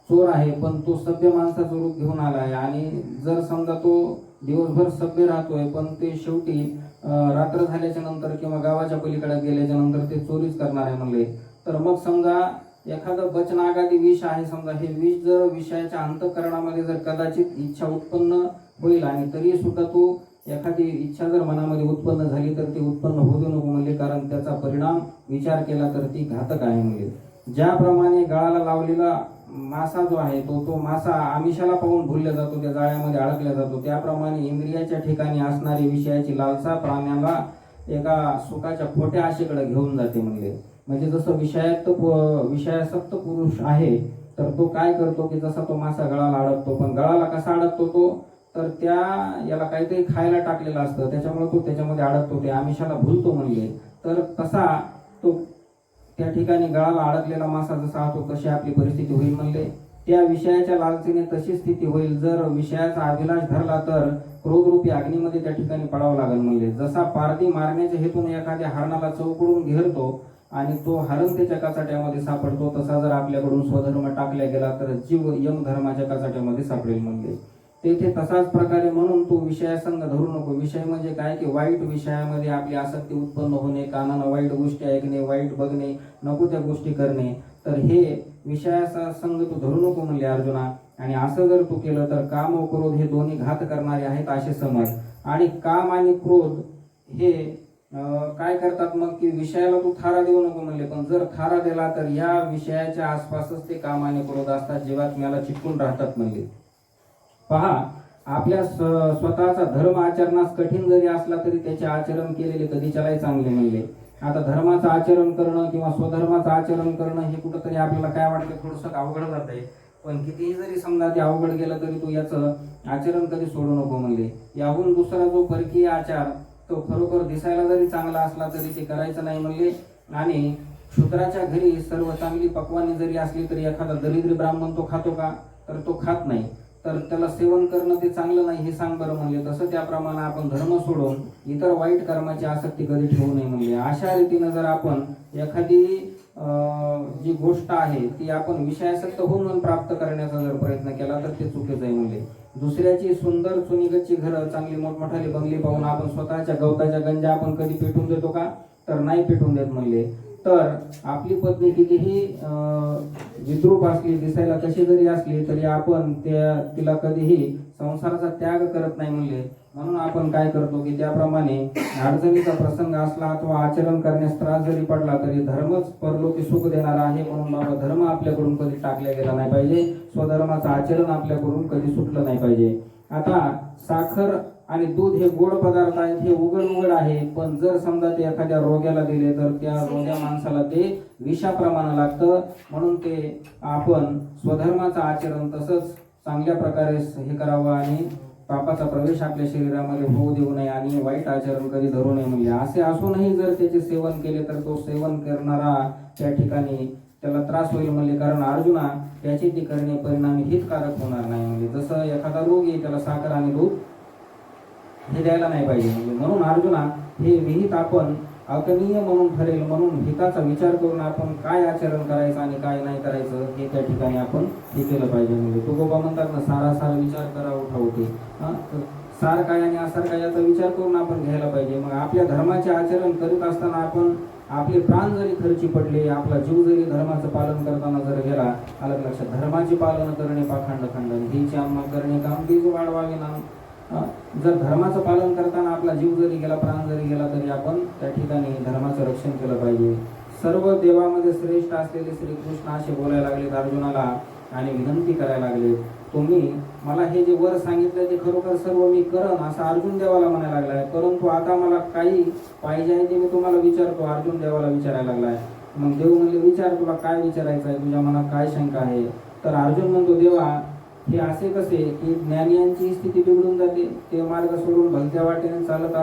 चोर आहे पण तो सभ्य माणसाचं रूप घेऊन आलाय आणि जर समजा तो दिवसभर सभ्य राहतोय पण ते शेवटी रात्र झाल्याच्या नंतर किंवा गावाच्या पलीकडे गेल्याच्या नंतर ते चोरीच करणार आहे म्हणले. तर मग समजा एखादं बचनागादी विष आहे, समजा हे विष जर विषयाच्या अंतःकरणामध्ये जर कदाचित इच्छा उत्पन्न होईल आणि तरी सुद्धा तो एखादी इच्छा जर मनामध्ये उत्पन्न झाली तर ती उत्पन्न होऊ देऊ नको म्हणले, कारण त्याचा परिणाम विचार केला तर ती घातक आहे म्हणले. ज्याप्रमाणे गळाला लावलेला मासा जो आहे तो मासा आमिषाला पाहून भुलला जातो, त्या जाळ्यामध्ये अडकला जातो, त्याप्रमाणे इंद्रियाच्या ठिकाणी असणारी विषयाची लालसा प्राण्याला एका सुखाच्या खोट्या आशेकडे घेऊन जाते म्हणले. म्हणजे जसं विषयासक्त पुरुष आहे तर तो काय करतो की जसा तो मासा गळाला अडकतो, पण गळाला कसा अडकतो तो, तर त्या याला काहीतरी खायला टाकलेलं असतं त्याच्यामुळे तो त्याच्यामध्ये अडकतो, ते आमिषाला भुलतो म्हणले. तर तसा तो त्या ठिकाणी गळाला अडकलेला मासा जसा होतो तशी आपली परिस्थिती होईल म्हणले. त्या विषयाच्या लालसेने तशी स्थिती होईल. जर विषयाचा अभिलाष धरला तर क्रोधरूपी अग्नीमध्ये त्या ठिकाणी पडावं लागेल म्हणले. जसा पारधी मारण्याच्या हेतून एखाद्या हरणाला चौकडून घेरतो आणि तो हरण त्याच्या कचाट्यामध्ये सापडतो, तसा जर आपल्याकडून स्वधर्म टाकला गेला तर जीव यम धर्माच्या कचाट्यामध्ये सापडेल म्हणले. तेथे तसाच प्रकारे म्हणून तू विषयासंग धरू नको. विषय म्हणजे काय की वाईट विषयामध्ये आपली आसक्ती उत्पन्न होणे, कानानं वाईट गोष्टी ऐकणे, वाईट बघणे, नको त्या गोष्टी करणे. तर हे विषयाचा संग तू धरू नको म्हणले अर्जुना. आणि असं जर तू केलं तर काम व क्रोध हे दोन्ही घात करणारे आहेत असे समज. आणि काम आणि क्रोध हे काय करतात मग की विषयाला तू थारा देऊ नको म्हणले. पण जर थारा दिला तर या विषयाच्या आसपासच ते काम आणि क्रोध असतात, जीवात्म्याला चिटकून राहतात म्हणले. पहा, आपल्या स्वतःचा धर्म आचरणास कठीण जरी असला तरी त्याचे आचरण केलेले कधीच्यालाही चांगले म्हणले. आता धर्माचं आचरण करणं किंवा स्वधर्माचं आचरण करणं हे कुठंतरी आपल्याला काय वाटतं, थोडंसं अवघड जात आहे. पण कितीही जरी समजा ते अवघड गेलं तरी तू याचं आचरण कधी सोडू नको म्हणले. याहून दुसरा जो परकीय आचार तो खरोखर दिसायला जरी चांगला असला तरी ते करायचं नाही म्हणले. आणि शूद्राच्या घरी सर्व चांगली पक्वाने जरी असली तरी एखादा दरिद्री ब्राह्मण तो खातो का, तर तो खात नाही. तर त्याला सेवन करणं ते चांगलं नाही हे सांग बरं म्हणले. तसं त्याप्रमाणे आपण धर्म सोडून इतर वाईट कर्माची आसक्ती कधी ठेवू नये म्हणले. अशा रीतीनं जर आपण एखादी जी गोष्ट आहे ती आपण विषयासक्त होऊन प्राप्त करण्याचा जर प्रयत्न केला तर ते चुकीचं आहे म्हणले. दुसऱ्याची सुंदर चुनीगतची घरं, चांगली मोठमोठाली बंगली पाहून आपण स्वतःच्या गवताच्या गंजा आपण कधी पेटून देतो का, तर नाही पेटून देत म्हणले. तर आपली पत्नी कितीही विद्रूप असली, दिसायला कशी जरी असली तरी आपण तिला कधीही संसाराचा त्याग करत नाही म्हणले. म्हणून आपण काय करतो की त्याप्रमाणे अडचणीचा प्रसंग असला अथवा आचरण करण्यास त्रास जरी पडला तरी धर्मच परलोकी सुख देणारा आहे. म्हणून बाबा धर्म आपल्याकडून कधी टाकला गेला नाही पाहिजे, स्वधर्माचं आचरण आपल्याकडून कधी सुटलं नाही पाहिजे. आता साखर आणि दूध हे गोड पदार्थ आहेत, हे उघड आहे. पण जर समजा ते एखाद्या रोग्याला दिले तर त्या रोग्या माणसाला ते विषाप्रमाणे लागतं. म्हणून ते आपण स्वधर्माचं आचरण तसंच चांगल्या प्रकारे हे करावं आणि पापाचा प्रवेश आपल्या शरीरामध्ये होऊ देऊ नये आणि वाईट आचरण कधी धरू नये म्हणले. असे असूनही जर त्याचे सेवन केले तर तो सेवन करणारा त्या ठिकाणी त्याला त्रास होईल म्हणले. कारण अर्जुना त्याची ती करणे परिणामी हितकारक होणार नाही म्हणजे. जसं एखादा रोगी त्याला साखर आणि दूध हे द्यायला नाही पाहिजे म्हणजे. म्हणून अर्जुना हे विहित आपण अकनीय म्हणून ठरेल. म्हणून हिताचा विचार करून आपण काय आचरण करायचं आणि काय नाही करायचं हे त्या ठिकाणी आपण हे केलं पाहिजे म्हणजे. तुकोबा म्हणतात ना, सारासार विचार करा उठावते. सार काय आणि आसार काय याचा विचार करून आपण घ्यायला पाहिजे. मग आपल्या धर्माचे आचरण करीत असताना आपण आपले प्राण जरी खर्ची पडले, आपला जीव जरी धर्माचं पालन करताना जर गेला, आलं लक्षात, धर्माचे पालन करणे पाखंड खंडन हिची आम्हा करणे काम बीज वाढवावे नाम. जर धर्माचं पालन करताना आपला जीव जरी गेला, प्राण जरी गेला तरी आपण त्या ठिकाणी धर्माचं रक्षण केलं पाहिजे. सर्व देवामध्ये श्रेष्ठ असलेले श्रीकृष्ण असे बोलायला लागलेत अर्जुनाला आणि विनंती करायला लागले, तुम्ही मला हे जे वर सांगितलं ते खरोखर सर्व मी करन असं अर्जुन देवाला म्हणायला लागलाय. परंतु आता मला काही पाहिजे आहे ते मी तुम्हाला विचारतो, अर्जुन देवाला विचारायला लागलाय. मग देव म्हणले, विचार, तुला काय विचारायचं आहे, तुझ्या मनात काय शंका आहे. तर अर्जुन म्हणतो, देवा हे असे कसे की ज्ञानियांची स्थिती बिघडून जाते, ते मार्ग सोडून भलत्या वाटेने चालत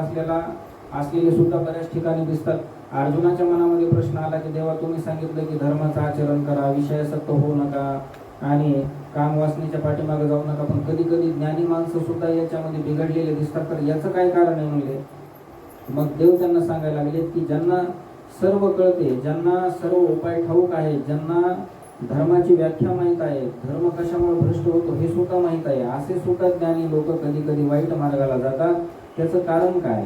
असलेले सुद्धा बऱ्याच ठिकाणी दिसतात. अर्जुनाच्या मनामध्ये प्रश्न आला की देवा तुम्ही सांगितलं की धर्माचं आचरण करा, विषयासक्त होऊ नका आणि काम वासनेच्या पाठीमागे जाऊ नका, पण कधी कधी ज्ञानी माणसं सुद्धा याच्यामध्ये बिघडलेले दिसतात, तर याचं काय कारण आहे म्हणले. मग देव त्यांना सांगायला लागले की ज्यांना सर्व कळते, ज्यांना सर्व उपाय ठाऊक आहे, ज्यांना धर्माची व्याख्या माहीत आहे, धर्म कशामुळे भ्रष्ट होतो हे सुद्धा माहीत आहे, असे सुद्धा ज्ञानी लोक कधी कधी वाईट मार्गाला जातात. त्याचं कारण काय,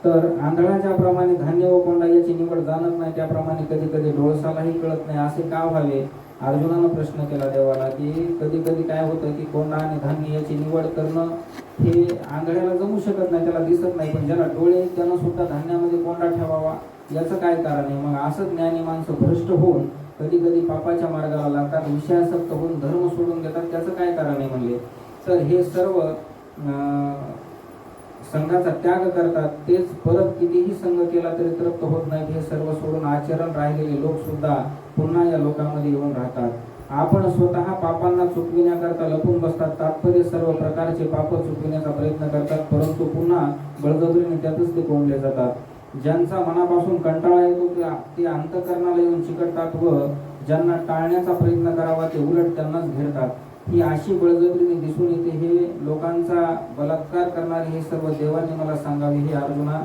तर आंधळाच्या प्रमाणे धान्य व कोंडा याची निवड जाणत नाही, त्याप्रमाणे कधी कधी डोळसालाही कळत नाही, असे का व्हावे. अर्जुनानं प्रश्न केला देवाला की कधी कधी काय होतं की कोंडा आणि धान्य याची निवड करणं हे आंधळ्याला जमू शकत नाही, त्याला दिसत नाही, पण ज्याला डोळे त्यानं सुद्धा धान्यामध्ये कोंडा ठेवावा, याचं काय कारण आहे. मग असं ज्ञानी माणसं भ्रष्ट होऊन कधी कधी पापाच्या मार्गाला लागतात, विषयासक्त होऊन धर्म सोडून देतात, त्याचं काय कारण आहे म्हणले. तर हे सर्व संघाचा त्याग करतात, तेच परत कितीही संघ केला तरी तृप्त होत नाहीत, हे सर्व सोडून आचरण राहिलेले लोक सुद्धा पुन्हा या लोकांमध्ये येऊन राहतात. आपण स्वतः पापांना चुकविण्याकरता लपून बसतात, तात्पर्य सर्व प्रकारचे पाप चुकविण्याचा प्रयत्न करतात, परंतु पुन्हा बळजबरीने त्यातच ते कोंडले जातात. ज्यांचा मनापासून कंटाळा येतो ते अंतःकरणाला येऊन चिकटतात व ज्यांना टाळण्याचा प्रयत्न करावा ते उलट त्यांनाच घेरतात. ही अशी बळजबरीने दिसून येते, हे लोकांचा बलात्कार करणारे हे सर्व देवाने मला सांगावे हे अर्जुना.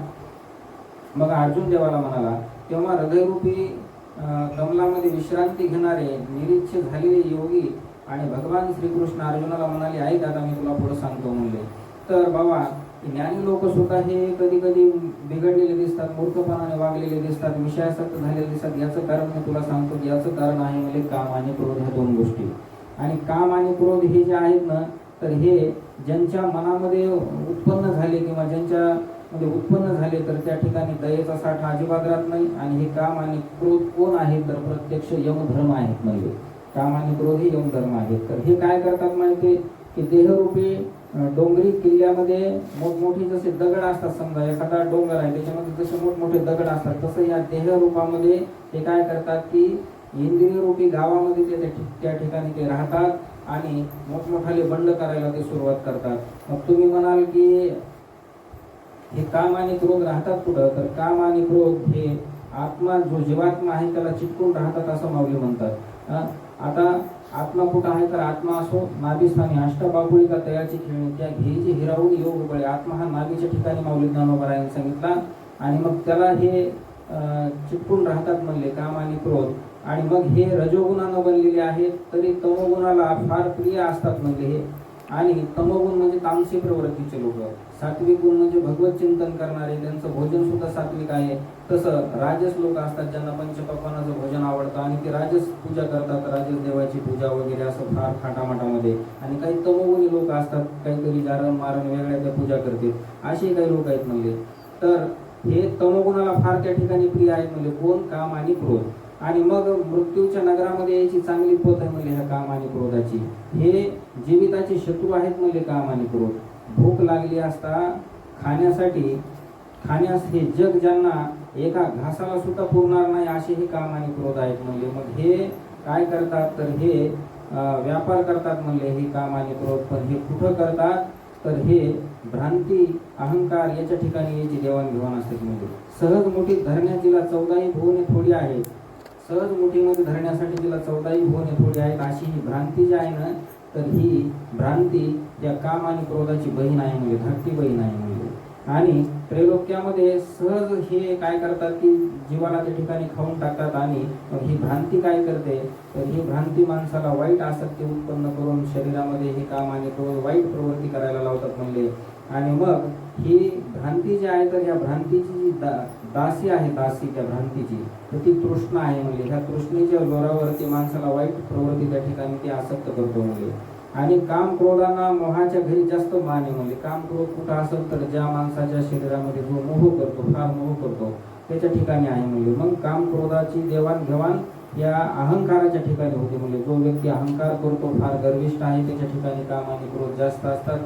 मग अर्जुन देवाला म्हणाला, तेव्हा हृदयरूपी कमलामध्ये विश्रांती घेणारे निरीच्छ झालेले योगी आणि भगवान श्रीकृष्ण अर्जुनाला म्हणाले, ऐक आता मी तुला पुढे सांगतो म्हणले. तर बाबा ज्ञानी लोक सुद्धा हे कधी कधी बिघडलेले दिसतात, मूर्खपणाने वागलेले दिसतात, विषयासक्त झालेले दिसतात. याचं कारण मी तुला सांगतो की याचं कारण आहे म्हणजे काम आणि क्रोध, ह्या दोन गोष्टी. आणि काम आणि क्रोध हे जे आहेत ना, तर हे ज्यांच्या मनामध्ये उत्पन्न झाले किंवा ज्यांच्या मध्ये उत्पन्न झाले तर त्या ठिकाणी दयेचा साठा अजिबात राहत नाही. आणि हे काम आणि क्रोध कोण आहेत तर प्रत्यक्ष यमधर्म आहेत. म्हणजे काम आणि क्रोध हे यमधर्म आहेत. तर हे काय करतात माहिती की देहरूपी डोंगरी किल्ल्यामध्ये मोठमोठी जसे दगड असतात, समजा एखादा डोंगर आहे त्याच्यामध्ये जसे मोठमोठे दगड असतात, तसं या देहरूपामध्ये ते काय करतात की इंद्रिय रूपी गावामध्ये ते त्या ठिकाणी ते राहतात आणि मोठमोठाले बंड करायला ते सुरुवात करतात. मग तुम्ही म्हणाल की हे काम आणि क्रोध राहतात कुठं, तर काम आणि क्रोध हे आत्मा जो जीवात्मा आहे त्याला चिटकून राहतात असं माऊली म्हणतात. आता आत्मा कुठं आहे तर आत्मा असो नाभीस्थानी अष्टबाकुळिका तयाची खेळणी त्या घेईची हिरावून योग बळे. आत्मा हा नाभीच्या ठिकाणी माऊली ज्ञानोबरायांनी सांगितला. आणि मग त्याला हे चिटकून राहतात म्हणले काम आणि क्रोध. आणि मग हे रजोगुणानं बनलेले आहेत तरी तमोगुणाला फार प्रिय असतात म्हणले हे. आणि तमोगुण म्हणजे तामसी प्रवृत्तीचे लोक, सात्विक गुण म्हणजे भगवत चिंतन करणारे, त्यांचं भोजन सुद्धा सात्विक आहे. तसं राजस लोक असतात ज्यांना पंचपक्वानाचं भोजन आवडतं आणि ते राजस पूजा करतात, राजस देवाची पूजा वगैरे असं फार थाटामाटामध्ये. आणि काही तमोगुणी लोक असतात, काहीतरी जारण मारण वेगळ्या त्या पूजा करते, असे काही लोक आहेत म्हणले. तर हे तमोगुणाला फार त्या ठिकाणी प्रिय आहेत म्हणजे कोण, काम आणि क्रोध. आणि मग मृत्यूच्या नगरामध्ये यायची चांगली पत आहे म्हणजे ह्या काम आणि क्रोधाची. हे जीविताचे शत्रू आहेत म्हणजे काम आणि क्रोध. भूक लागली असता खाण्यास हे जग ज्यांना एका घासाला सुद्धा पुरणार नाही असे हे काम आणि क्रोध आहेत म्हणजे. मग हे काय करतात तर हे व्यापार करतात म्हणले हे काम आणि क्रोध. पण हे कुठं करतात तर हे भ्रांती अहंकार याच्या ठिकाणी याची देवाणघेवाण असते. म्हणजे सहज मोठी धरण्यात तिला 14 भुवने थोडी आहेत, सहज मोठीमध्ये धरण्यासाठी तिला 14 भुवने थोडी आहेत अशी ही भ्रांती जी आहे ना, तर ही भ्रांती या काम आणि क्रोधाची बहीण आहे म्हणजे धाकटी बहीण आहे म्हणजे. आणि त्रैलोक्यामध्ये सहज हे काय करतात की जीवाला त्या ठिकाणी खाऊन टाकतात. आणि मग ही भ्रांती काय करते तर ही भ्रांती माणसाला वाईट आसक्ती उत्पन्न करून शरीरामध्ये हे काम आणि क्रोध वाईट प्रवृत्ती करायला लावतात म्हणले. आणि मग ही भ्रांती जी आहे तर ह्या भ्रांतीची जी दासी आहे, दासी त्या भ्रांतीची, तर ती तृष्णा आहे म्हणजे. ह्या तृष्णेच्या जोरावरती माणसाला वाईट प्रवृत्ती त्या ठिकाणी ती आसक्त करतो म्हणजे. आणि काम क्रोधांना मोहाच्या घरी जास्त मान आहे म्हणजे. काम क्रोध कुठं असेल तर ज्या माणसाच्या शरीरामध्ये जो मोह करतो, फार मोह करतो त्याच्या ठिकाणी आहे म्हणजे. मग काम क्रोधाची देवाणघेवाण या अहंकाराच्या ठिकाणी होते म्हणजे. जो व्यक्ती अहंकार करतो, फार गर्विष्ठ आहे, त्याच्या ठिकाणी काम आणि क्रोध जास्त असतात.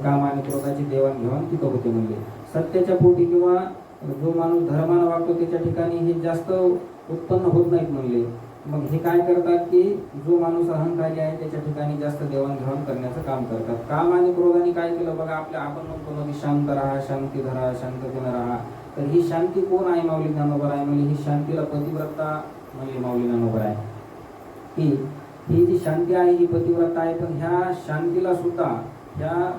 काम आणि क्रोधाची देवाणघेवाण तिथं होते म्हणजे. सत्याच्या पोटी किंवा जो माणूस धर्मानं वागतो त्याच्या ठिकाणी हे जास्त उत्पन्न होत नाहीत म्हणले. मग हे काय करतात की जो माणूस अहंकारी आहे त्याच्या ठिकाणी जास्त देवाणघेवाण करण्याचं काम करतात. काम आणि क्रोधाने काय केलं बघा, आपण म्हणतो ना की शांत राहा, शांती धरा, शांततेनं राहा. तर ही शांती कोण आहे माऊली ज्ञानोबा आहे म्हणजे. ही शांतीला पतिव्रता म्हणजे माऊली ज्ञानोबा आहे की ही जी शांती आहे ही पतिव्रता आहे. पण ह्या शांतीला सुद्धा, ह्या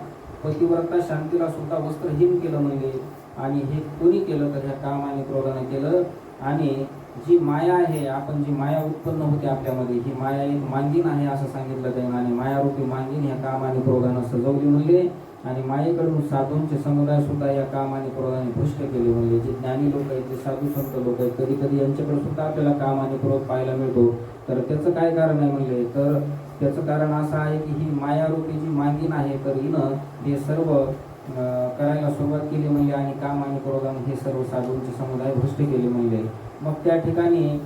पतिव्रता शांतीला सुद्धा वस्त्रहीन केलं म्हणजे. आणि हे कोणी केलं तर ह्या काम आणि क्रोधाने केलं. आणि जी माया आहे, आपण जी माया उत्पन्न होते आपल्यामध्ये, ही माया एक मांगीन आहे असं सांगितलं जाईल. आणि मायारूपी मांगीन ह्या काम आणि क्रोधानं सजवली म्हणले. आणि मायेकडून साधूंचे समुदाय सुद्धा या काम आणि क्रोधाने भ्रष्ट केले म्हणले. जे ज्ञानी लोक आहेत, जे साधू संत लोक आहेत, कधी कधी यांच्याकडे सुद्धा आपल्याला काम आणि क्रोध पाहायला मिळतो. तर त्याचं काय कारण आहे म्हणले, तर त्याचं कारण असं आहे की ही मायारूपी जी मांगीन आहे तर हिनं हे सर्व करायला सुरुवात केली म्हणजे. आणि काम आणि क्रोधाने हे सर्व साधूंचे समुदाय भ्रष्ट केले म्हणजे. मग त्या ठिकाणी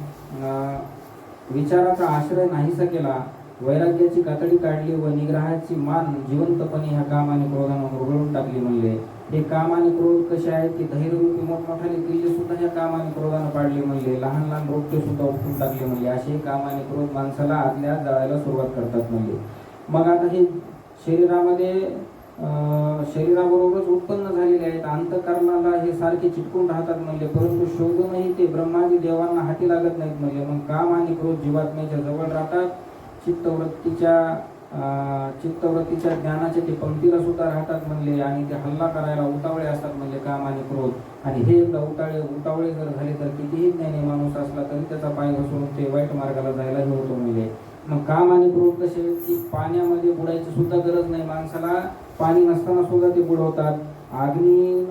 विचाराचा आश्रय नाहीसा केला, वैराग्याची कातडी काढली व निग्रहाची मान जिवंतपणे ह्या काम आणि क्रोधानं मुरगळून टाकली म्हणले. हे काम आणि क्रोध कसे आहेत की धैर्यरूपी मोठमोठाले किल्ले सुद्धा ह्या काम आणि क्रोधानं पाडले म्हणले. लहान लहान रोपटे सुद्धा उठून टाकले म्हणले. असे काम आणि क्रोध माणसाला आतल्या जाळायला सुरुवात करतात म्हणले. मग आता हे शरीराबरोबरच उत्पन्न झालेले आहेत, अंतःकरणाला हे सारखे चिटकून राहतात म्हणले. परंतु शोधूनही ते ब्रह्मादी देवांना हाती लागत नाहीत म्हणले. मग काम आणि क्रोध जीवात्म्याच्या जवळ राहतात. चित्तवृत्तीच्या ज्ञानाचे ते पंक्तीला सुद्धा राहतात म्हणले. आणि ते हल्ला करायला उतावळे असतात म्हणजे काम आणि क्रोध. आणि हे एकदा उतावळे जर झाले तर कितीही ज्ञानी माणूस असला तरी त्याचा पाय घसरून ते वाईट मार्गाला जायलाही होतो म्हणजे. मग काम आणि क्रोध कसे आहेत की पाण्यामध्ये बुडायची सुद्धा गरज नाही माणसाला, पाणी नसताना सुद्धा ते बुडवतात. अग्नी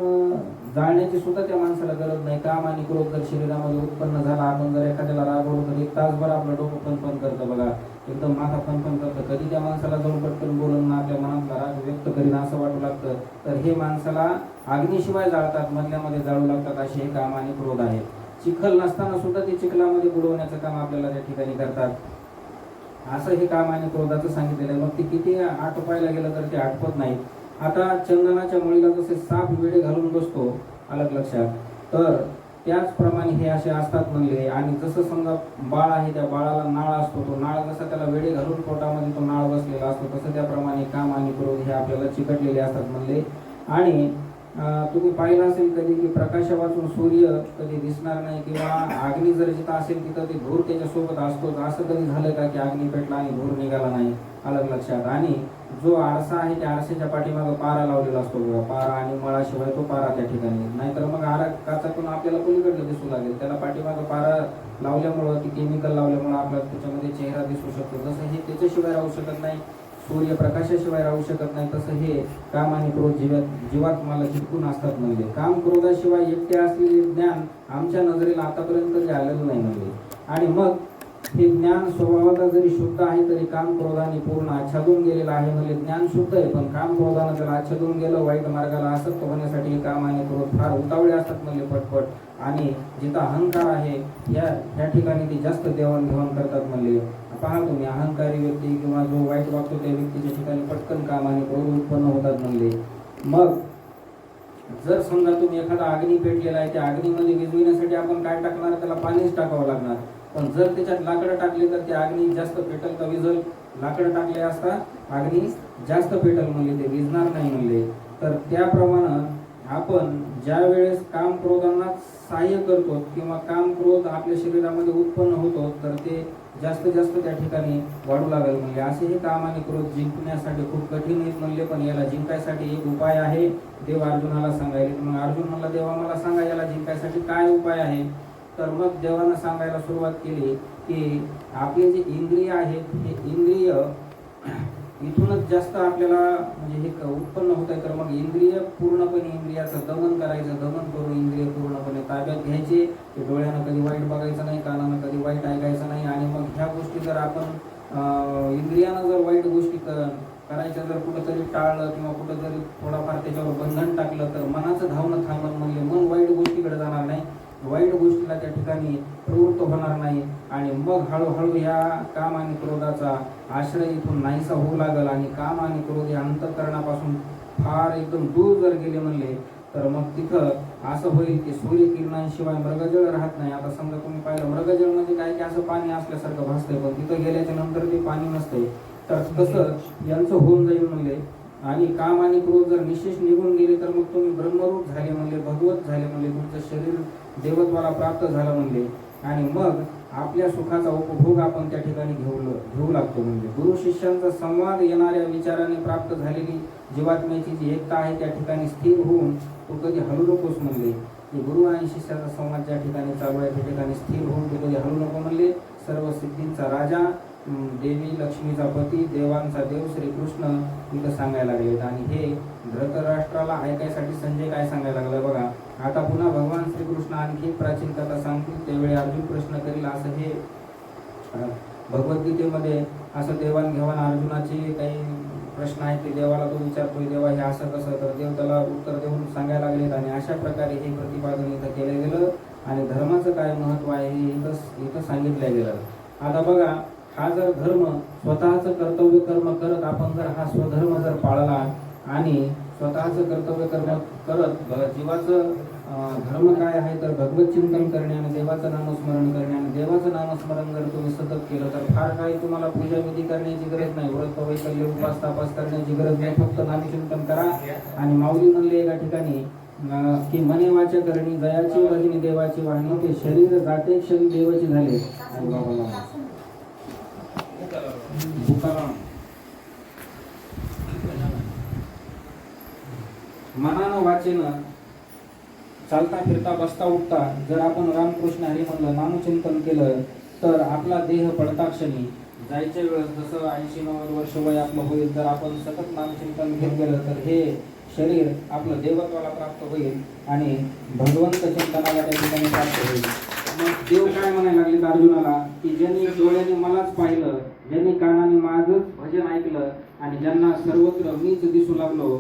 जाळण्याची सुद्धा त्या माणसाला गरज नाही. काम आणि क्रोध जर शरीरामध्ये उत्पन्न झाला, आपण जर एखाद्याला रागवलो तर 1 तासभर आपलं डोकं फनफन करतं बघा, एकदम माथा फनफन करतं. कधी त्या माणसाला जाऊन पटकन बोलून ना आपल्या मनातला राग व्यक्त करीन असं वाटू लागतं. तर हे माणसाला अग्नीशिवाय जाळतात, मधल्यामध्ये जाळू लागतात. असे हे काम आणि क्रोध आहेत. चिखल नसताना सुद्धा ते चिखलामध्ये बुडवण्याचं काम आपल्याला त्या ठिकाणी करतात. असं हे काम आणि क्रोधाचं सांगितलेलं आहे. मग ते किती आटोपायला गेलं तर ते आटपत नाही. आता चंदनाच्या मुळीला जसे साप वेडे घालून बसतो, अलग लक्षात, तर त्याचप्रमाणे हे असे असतात म्हणले. आणि जसं समजा बाळ आहे, त्या बाळाला नाळ असतो, तो नाळ जसा त्याला वेडे घालून पोटामध्ये तो नाळ बसलेला असतो, तसं त्याप्रमाणे काम आणि क्रोध हे आपल्याला चिकटलेले असतात म्हणले. आणि तुम्ही पाहिलं असेल कधी की प्रकाशापासून सूर्य कधी दिसणार नाही, किंवा अग्नी जर जिथं असेल तिथं ते धूर त्याच्यासोबत असतो. असं कधी झालं का की अग्नी पेटला आणि धूर निघाला नाही, अलग लक्षात. आणि जो आरसा आहे त्या आरशाच्या पाठीमागं पारा लावलेला असतो बघा, पारा आणि मळाशिवाय तो पारा त्या ठिकाणी, नाहीतर मग काचातून आपल्याला पलीकडलं दिसू लागेल. त्याला पाठीमागं पारा लावल्यामुळं, ती केमिकल लावल्यामुळं आपल्याला त्याच्यामध्ये चेहरा दिसू शकतो. जसं हे त्याच्याशिवाय राहू शकत नाही, सूर्यप्रकाशाशिवाय राहू शकत नाही, तसं हे काम आणि क्रोध जीवात्म्याला चिटकून असतात म्हणजे. काम क्रोधाशिवाय एकटे असलेले ज्ञान आमच्या नजरेला आतापर्यंत जे आलेलं नाही म्हणजे. आणि मग हे ज्ञान स्वभावाचा जरी शुद्ध आहे तरी काम क्रोधाने पूर्ण आच्छादून गेलेलं आहे म्हणजे. ज्ञान शुद्ध आहे पण काम क्रोधानं त्याला आच्छादून गेलं. वाईट मार्गाला आसक्त होण्यासाठी काम आणि क्रोध फार उतावळे असतात म्हणजे, पटपट. आणि जिथं अहंकार आहे या ठिकाणी ते जास्त देवाणघेवाण करतात म्हणले. पहा तुम्ही, अहंकारी व्यक्ती किंवा जो वाईट वागतो त्या व्यक्तीच्या ठिकाणी पटकन काम आणि क्रोध उत्पन्न होतात म्हणले. मग जर समजा तुम्ही एखादा अग्नी पेटलेला आहे, त्या अग्नीमध्ये विझविण्यासाठी आपण काय टाकणार, त्याला पाणीच टाकावं लागणार. पण जर त्याच्यात लाकडं टाकली तर ते अग्नी जास्त पेटल का विझल? लाकडं टाकले असता अग्नी जास्त पेटल म्हणले, ते विझणार नाही म्हणले. तर त्याप्रमाणे आपण ज्या वेळेस काम क्रोधांना सहाय्य करतो किंवा काम क्रोध आपल्या शरीरामध्ये उत्पन्न होतो, तर ते जास्त जास्त त्या ठिकाणी वाढू लागेल म्हणले. असे हे काम आणि क्रोध जिंकण्यासाठी खूप कठीण आहेत म्हणले. पण याला जिंकायसाठी एक उपाय आहे, देव अर्जुनाला सांगायले. मग अर्जुन म्हणला, देवा मला सांगा याला जिंकायसाठी काय उपाय आहे. तर मग देवानं सांगायला सुरुवात केली की आपले जे इंद्रिय आहेत, हे इंद्रिय इथूनच जास्त आपल्याला म्हणजे हे उत्पन्न होत आहे. तर मग इंद्रिय पूर्णपणे इंद्रियाचं दमन करायचं, दमन करून इंद्रिय पूर्णपणे ताब्यात घ्यायचे. की डोळ्यानं कधी वाईट बघायचं नाही, कानानं कधी वाईट ऐकायचं नाही. आणि मग ह्या गोष्टी जर आपण इंद्रियानं जर वाईट गोष्टी करायच्या जर कुठंतरी टाळलं किंवा कुठं जरी थोडाफार त्याच्यावर बंधन टाकलं, तर मनाचं धावणं थांबलं म्हणजे मन वाईट गोष्टीकडे जाणार नाही, वाईट गोष्टीला त्या ठिकाणी प्रवृत्त होणार नाही. आणि मग हळूहळू या काम आणि क्रोधाचा आश्रय इथून नाहीसा होऊ लागल. आणि काम आणि क्रोध या अंतःकरणापासून फार एकदम दूर जर गेले म्हणले, तर मग तिथं असं होईल की सूर्यकिरणांशिवाय मृगजळ राहत नाही. आता समजा तुम्ही पाहिलं, मृगजळ म्हणजे काय की असं पाणी असल्यासारखं भासतंय, पण तिथं गेल्याच्या नंतर ते पाणी नसतंय. तर तसं यांचं होऊन जाईल म्हणले. आणि काम आणि क्रोध जर निशेष निघून गेले तर मग तुम्ही ब्रह्मरूप झाले म्हणले, भगवत झाले म्हणले, तुमचं शरीर देवत्वाला प्राप्त झालं म्हणले. आणि मग आपल्या सुखाचा उपभोग आपण त्या ठिकाणी घेऊ लागतो म्हणजे. गुरु शिष्यांचा संवाद येणाऱ्या विचाराने प्राप्त झालेली जीवात्म्याची जी एकता आहे त्या ठिकाणी स्थिर होऊन तू कधी हलू नकोस म्हणले. गुरु आणि शिष्याचा संवाद ज्या ठिकाणी चालू आहे त्या ठिकाणी स्थिर होऊन तू कधी हलू नको म्हणले. सर्व सिद्धींचा राजा, देवी लक्ष्मीचा पती, देवांचा देव श्रीकृष्ण इथं सांगायला लागलेत. आणि हे धृतराष्ट्राला ऐकायसाठी संजय काय सांगायला लागलं बघा. आता पुन्हा भगवान श्रीकृष्ण आणखी एक प्राचीन कथा सांगतील, त्यावेळी अर्जुन प्रश्न करील. असं हे भगवद्गीतेमध्ये असं देवाणघेवाण अर्जुनाचे काही प्रश्न आहेत ते देवाला तो विचारतोय, देवा हे असं कसं, तर देव त्याला उत्तर देऊन सांगायला लागलेत. आणि अशा प्रकारे हे प्रतिपादन इथं केलं गेलं. आणि धर्माचं काय महत्व आहे हे इथं सांगितलं गेलं. आता बघा, हा जर धर्म स्वतःचं कर्तव्य कर्म करत आपण जर हा स्वधर्म जर पाळला आणि स्वतःचं कर्तव्य कर्म करत जीवाचं धर्म काय आहे तर भगवत चिंतन करणे आणि देवाचं नामस्मरण करणे. आणि देवाचं नामस्मरण जर तुम्ही सतत केलं तर फार काही तुम्हाला पूजा विधी करण्याची गरज नाही, व्रत वैकल्य उपास तापास करण्याची गरज नाही. फक्त नामचिंतन करा. आणि माऊली म्हणले एका ठिकाणी की मने वाचा करणी जयाची वाहिनी देवाची वाहिनी, ते शरीर जाते क्षणी देवाची झाले. मनानं वाचेनं चालता फिरता बसता उठता जर आपण रामकृष्ण हरी म्हणलं, नामचिंतन केलं, तर आपला देह पडता क्षणी जायच्या वेळेस जसं 80-90 वर्ष वय आपलं होईल तर आपण सतत नामचिंतन घेत गेलं तर हे शरीर आपलं देवत्वाला प्राप्त होईल आणि भगवंत चिंतनाला त्या ठिकाणी प्राप्त होईल. मग देव काय म्हणायला लागले अर्जुनाला की ज्यांनी डोळ्याने मलाच पाहिलं, ज्यांनी कानाने माझंच भजन ऐकलं आणि ज्यांना सर्वत्र मीच दिसू लागलो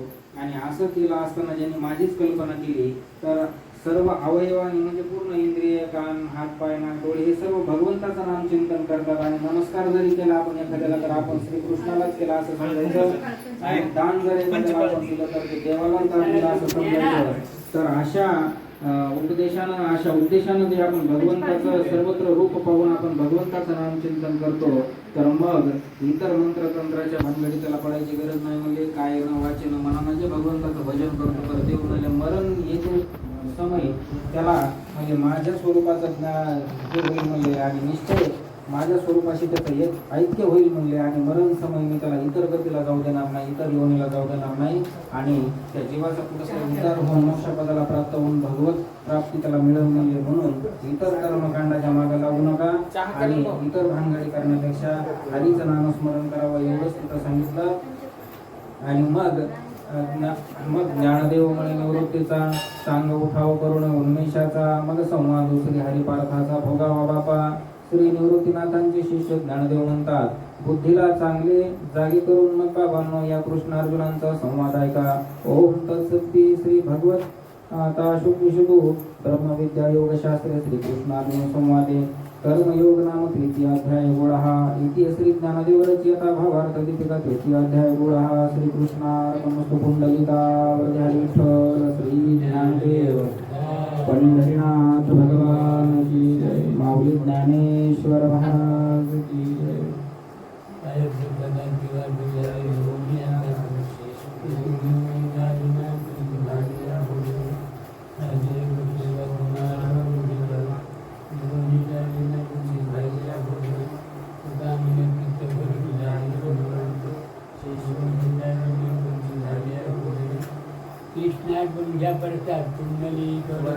आणि असं केलं असताना ज्यांनी माझीच कल्पना केली तर सर्व अवयवानी म्हणजे पूर्ण इंद्रिय, कान, हात, पाय, नाक, डोळे हे सर्व भगवंताचं नाम चिंतन करतात. आणि नमस्कार जरी केला आपण एखाद्याला तर आपण श्रीकृष्णालाच केला असं समजायचं आणि दान जर एखाद्याला आपण दिलं तर ते देवालाच दान दिलं असं समजायचं. तर अशा उपदेशानं, अशा उद्देशानं जे आपण भगवंताचं सर्वत्र रूप पाहून आपण भगवंताचं नाम चिंतन करतो तर मग इतर मंत्रतंत्राच्या भानगडी त्याला पडायची गरज नाही. म्हणजे काय न वाचेन मनानं जे भगवंताचं भजन करतो तर देव म्हणजे मरण येते समय त्याला म्हणजे माझ्या स्वरूपाचं ज्ञान होईल म्हणले आणि निश्चय माझ्या स्वरूपाशी त्याचं एक ऐक्य होईल म्हणले आणि मरण समय मी त्याला इतर गतीला जाऊ देणार नाही, इतर योनीला जाऊ देणार नाही आणि त्या जीवाचा पुढचा उद्धार होऊन मोक्षपदाला प्राप्त होऊन भगवत प्राप्ती त्याला मिळवून म्हणले. म्हणून इतर कर्मकांडाच्या मागे लागू नका आणि इतर भानगडी करण्यापेक्षा हरीचं नामस्मरण करावं एवढंच तिथं सांगितलं. आणि मग ज्ञानदेव म्हणे निवृत्तीचा, सांग उठाव करुण उन्मेषाचा, मग संवाद श्री हरिपार्थाचा भोगावा बापा. श्री निवृत्तीनाथांचे शिष्य ज्ञानदेव म्हणतात, बुद्धीला चांगले जागी करून मग बाबांनो या कृष्ण अर्जुनांचा संवाद ऐका. ओम तत्सत्ती श्री भगवत आता शुक्लिशुभू ब्रह्मविद्या योगशास्त्रे श्री कृष्णार्जुन संवादे कर्मयोग नाम तृतीय अध्याय गोळहा इति श्री ज्ञानदेव रचयता भावार्थ दीपिका तृतीय अध्याय गोळहा. श्री कृष्णार्पणमस्तु पुंडलिका वरदे हरी विठ्ठल श्री ज्ञानदेव पंढरीनाथ भगवान की जय. माऊली ज्ञानेश्वर महाराज की जय. कृष्णा गुंजा पडतात कुंडली ज्ञानेश्वर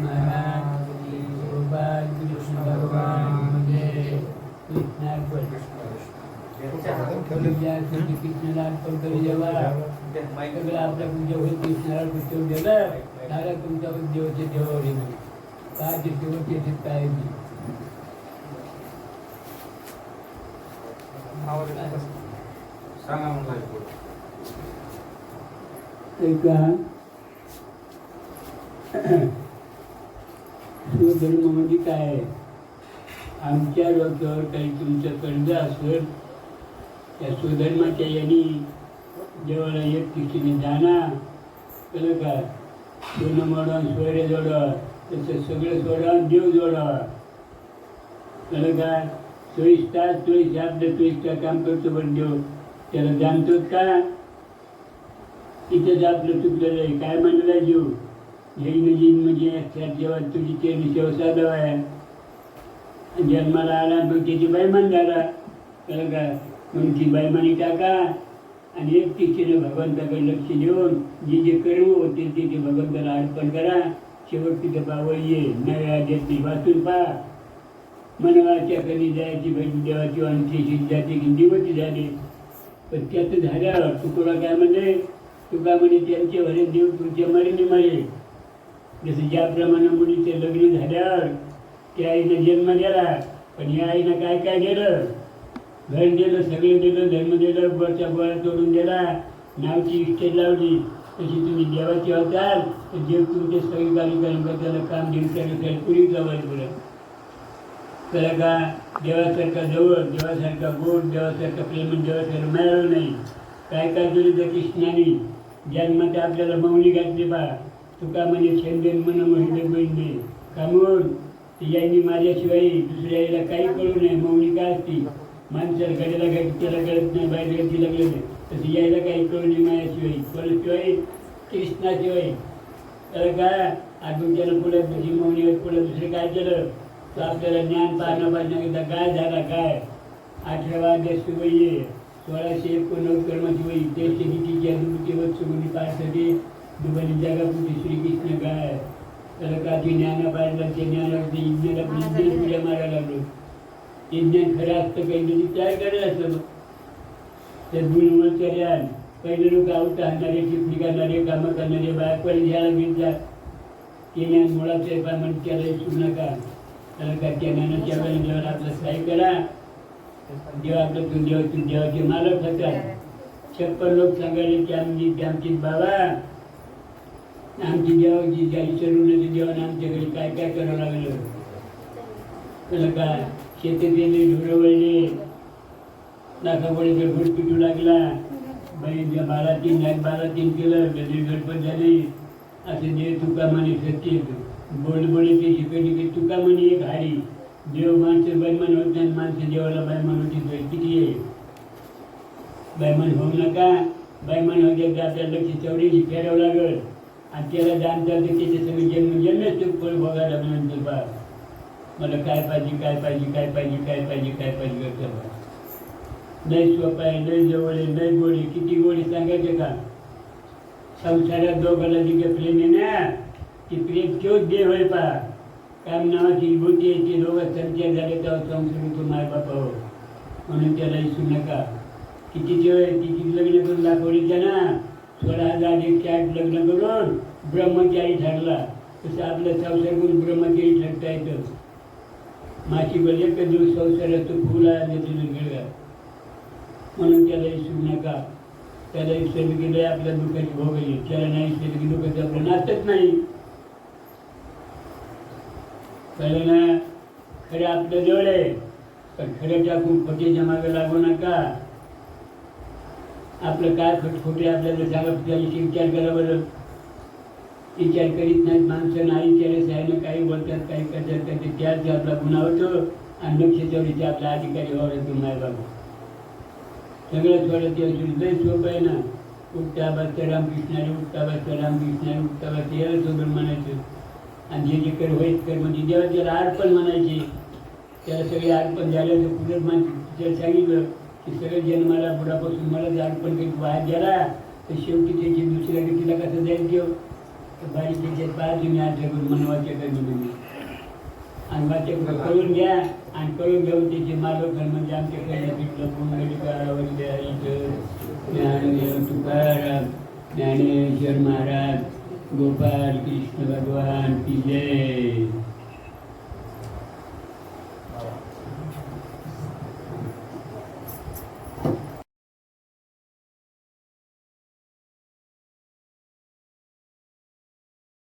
महाराज गोपाल कृष्ण भगवान कृष्णा कृष्णाला अर्पण करी जेव्हा सगळं आपल्या पूजा होईल कृष्णाला पुस्तक दिलं त्याला तुमच्या देवाचे देवावडी काय ते देवाचे काय स्वधर्म म्हणजे काय? आमच्या डोक्यावर काही तुमचं कर्ज असेल त्या स्वधर्माच्या यांनी देवाला एक ठिकाणी जाणा कळलं का? सोनं मोडून सोयरे जोडा तसं सगळं सोडा देव जोडा कळलं का? 24 तास 24 आपलं 24 तास काम करतो पण देव त्याला जाणतोच का? तिथेच आपलं चुकलेलं आहे. काय म्हणलं जीव येईन म्हणजे जेव्हा तुझी ते सेवा साधव आहे जन्माला आला मग त्याची बैमान झाला कळलं का? मग ती बैमानी टाका आणि एक तिथेनं भगवंताकडे लक्ष देऊन जे जे कर्म होते ते भगवंताला अर्पण करा. शेवट तिथं पावळ ये नव्या देती वाचून पहा. मनवाच्या कधी जायची भेट देवाची आणि जाते की दिवस झाले पण त्याचं झाल्यावर तुकोला काय म्हणजे तुका म्हणे त्यांचे भरे देव तुमच्या मरेने मरे. जसं ज्याप्रमाणे मुलीचे लग्न झाल्यावर त्या आईनं जन्म दिला पण या आईनं काय काय दिलं? घर दिलं, सगळं दिलं, धर्म दिलं, गोळच्या गोळा तोडून दिला, नावची इस्टेट लावली. तशी तुम्ही देवाची अवतार तर देव तुमचे सगळी कार्यक्रम त्याला काम देऊ त्याला पुरी जवळ बोला त्याला का देवासारखा जवळ, देवासारखा गोड, देवासारखा प्रेम, देवासारखं मिळालं नाही. काय काय केलं त्या कृष्णाने जन्मात आपल्याला मौनी घातली बा. तुका म्हणे छंदेन मन महिने बहिणे कामून यायनी माझ्याशिवाय दुसऱ्या यायला काही कळू नये. मौनी काय असती माणसाला गड्याला त्याला कळत नाही, बाहेर गती लागलं नाही तसं यायला काही कळू नये माझ्याशिवाय कोणाशिवाय कृष्णाशिवाय. तर काय अजून त्यानं पुढे तुझी मौनीवर पुढे दुसरं काय केलं तर आपल्याला ज्ञान पाहणं पाहण्याकरता काय झाला काय 18वा अध्याय सुवय्ये 1689 कर्माची वही ते शेतीच्या दुर्गती वत्सुगुणी पाठसाठी दुबली जगापुटी श्रीकृष्ण गाय त्याला का ते ज्ञान पाहिलं ते ज्ञानावरती यज्ञाला विज्ञान पुढे मारायला लागलो. विज्ञान खरं असतं काही तरी तयार करायला असतं. त्या गुणवत्तऱ्यान पहिले लोक आवडतं आणणारे टिपणी करणारे कामं करणारे बाहेर पण घ्यायला घेतला ते ज्ञान मुळाचं आहे म्हणजे त्याला विसरू नका. त्याला का त्या ज्ञानाच्या वेळेला जेव्हा आपलं सहाय्य करा जेव्हा आपलं तू देवाचे मालक होतात. 56 लोक सांगायले की आमची बाबा आमची देवाची ज्याची चरुणाची देवाने आमच्याकडे काय काय करावं लागलं. त्याला का शेतात गेले ढोरं वळले नाकापुढे घरघोट पिटू लागला. बाई 12-3 केलं गदी गडपत झाली. असे देव तुका म्हणे सत्य बोलबोले ते शिकवली की तुका म्हणे एक हाडी देव माणसं बैमान होत नाही. माणसं देवाला बैमान होती किती आहे. बैमान होऊ नका. बैमान होते तर आपल्याला लक्ष चौरीची फेरावं लागल आणि त्याला जाणतात त्याच्या सगळे जन्मच तो फळ बघायला लागल्यानंतर बा मला काय पाहिजे काय पाहिजे काय पाहिजे काय पाहिजे काय पाहिजे करतं. नाही सोपं आहे नाही जवळ आहे नाही गोडी किती गोडी सांगायचे का. संसारात दोघाला तिथे प्रेम आहे ना ती प्रेम तोच देव आहे पा. काम नावाची विभूती आहे ते दोघं संचार झाले तेव्हा संसार होतो मायबापावर. म्हणून त्याला विसरू नका. किती देव आहे किती लग्न करून दाखवली ना 16,108 लग्न करून ब्रह्मचारी ठरला. तसं आपलं संसार करून ब्रह्मचारी ठरता येतं. माशी बल एक दिवस संसार असतो फुला गेला म्हणून त्याला विसरू नका. त्याला विसरलं गेलं आपल्या दुःखाची भोग येईल. त्याला नाही विसरलं की दुःखाचं आपलं नाचत नाही. कळलं ना. खरं आपलं जवळ आहे पण खरं टाकून खोट्याच्या मागे लागू नका. आपलं काय खोटे आपल्याला सांगा त्याविषयी विचार करा बरं. विचार करीत नाहीत माणसं नाही विचारले साहेब काही बोलतात काही करतात करते त्याच आपला गुन्हा होतो आणि लक्षाच्या आपला अधिकारी व्हावा लागतो. मायबाबा सगळं थोडं ते लय सोपं आहे ना. उठता बसता रामकृष्णाने उठता बसता रामकृष्णाने उठता बसता याला सोबत म्हणायचं. आणि जे कर होईत कर म्हणजे जेव्हा त्याला अर्पण म्हणायचे त्याला सगळे अर्पण झालं तर पुढे त्याला सांगितलं की सगळं जन्माला बुडापासून मला जर अर्पण करीत बाहेर गेला तर शेवटी त्याची दुसऱ्या व्यक्तीला कसं जाईल देव तर बारीक त्याच्यात पाहा तुम्ही आज करून मनवाच्या कमी तुम्ही आणि वाच्या करून घ्या आणि करून घेऊन त्याचे मालक म्हणजे आमच्याकडे पिठलं पुंडलिकावरले ज्ञानदेव तुकाराम ज्ञानेश्वर महाराज गोपाल कृष्ण भगवान की जय.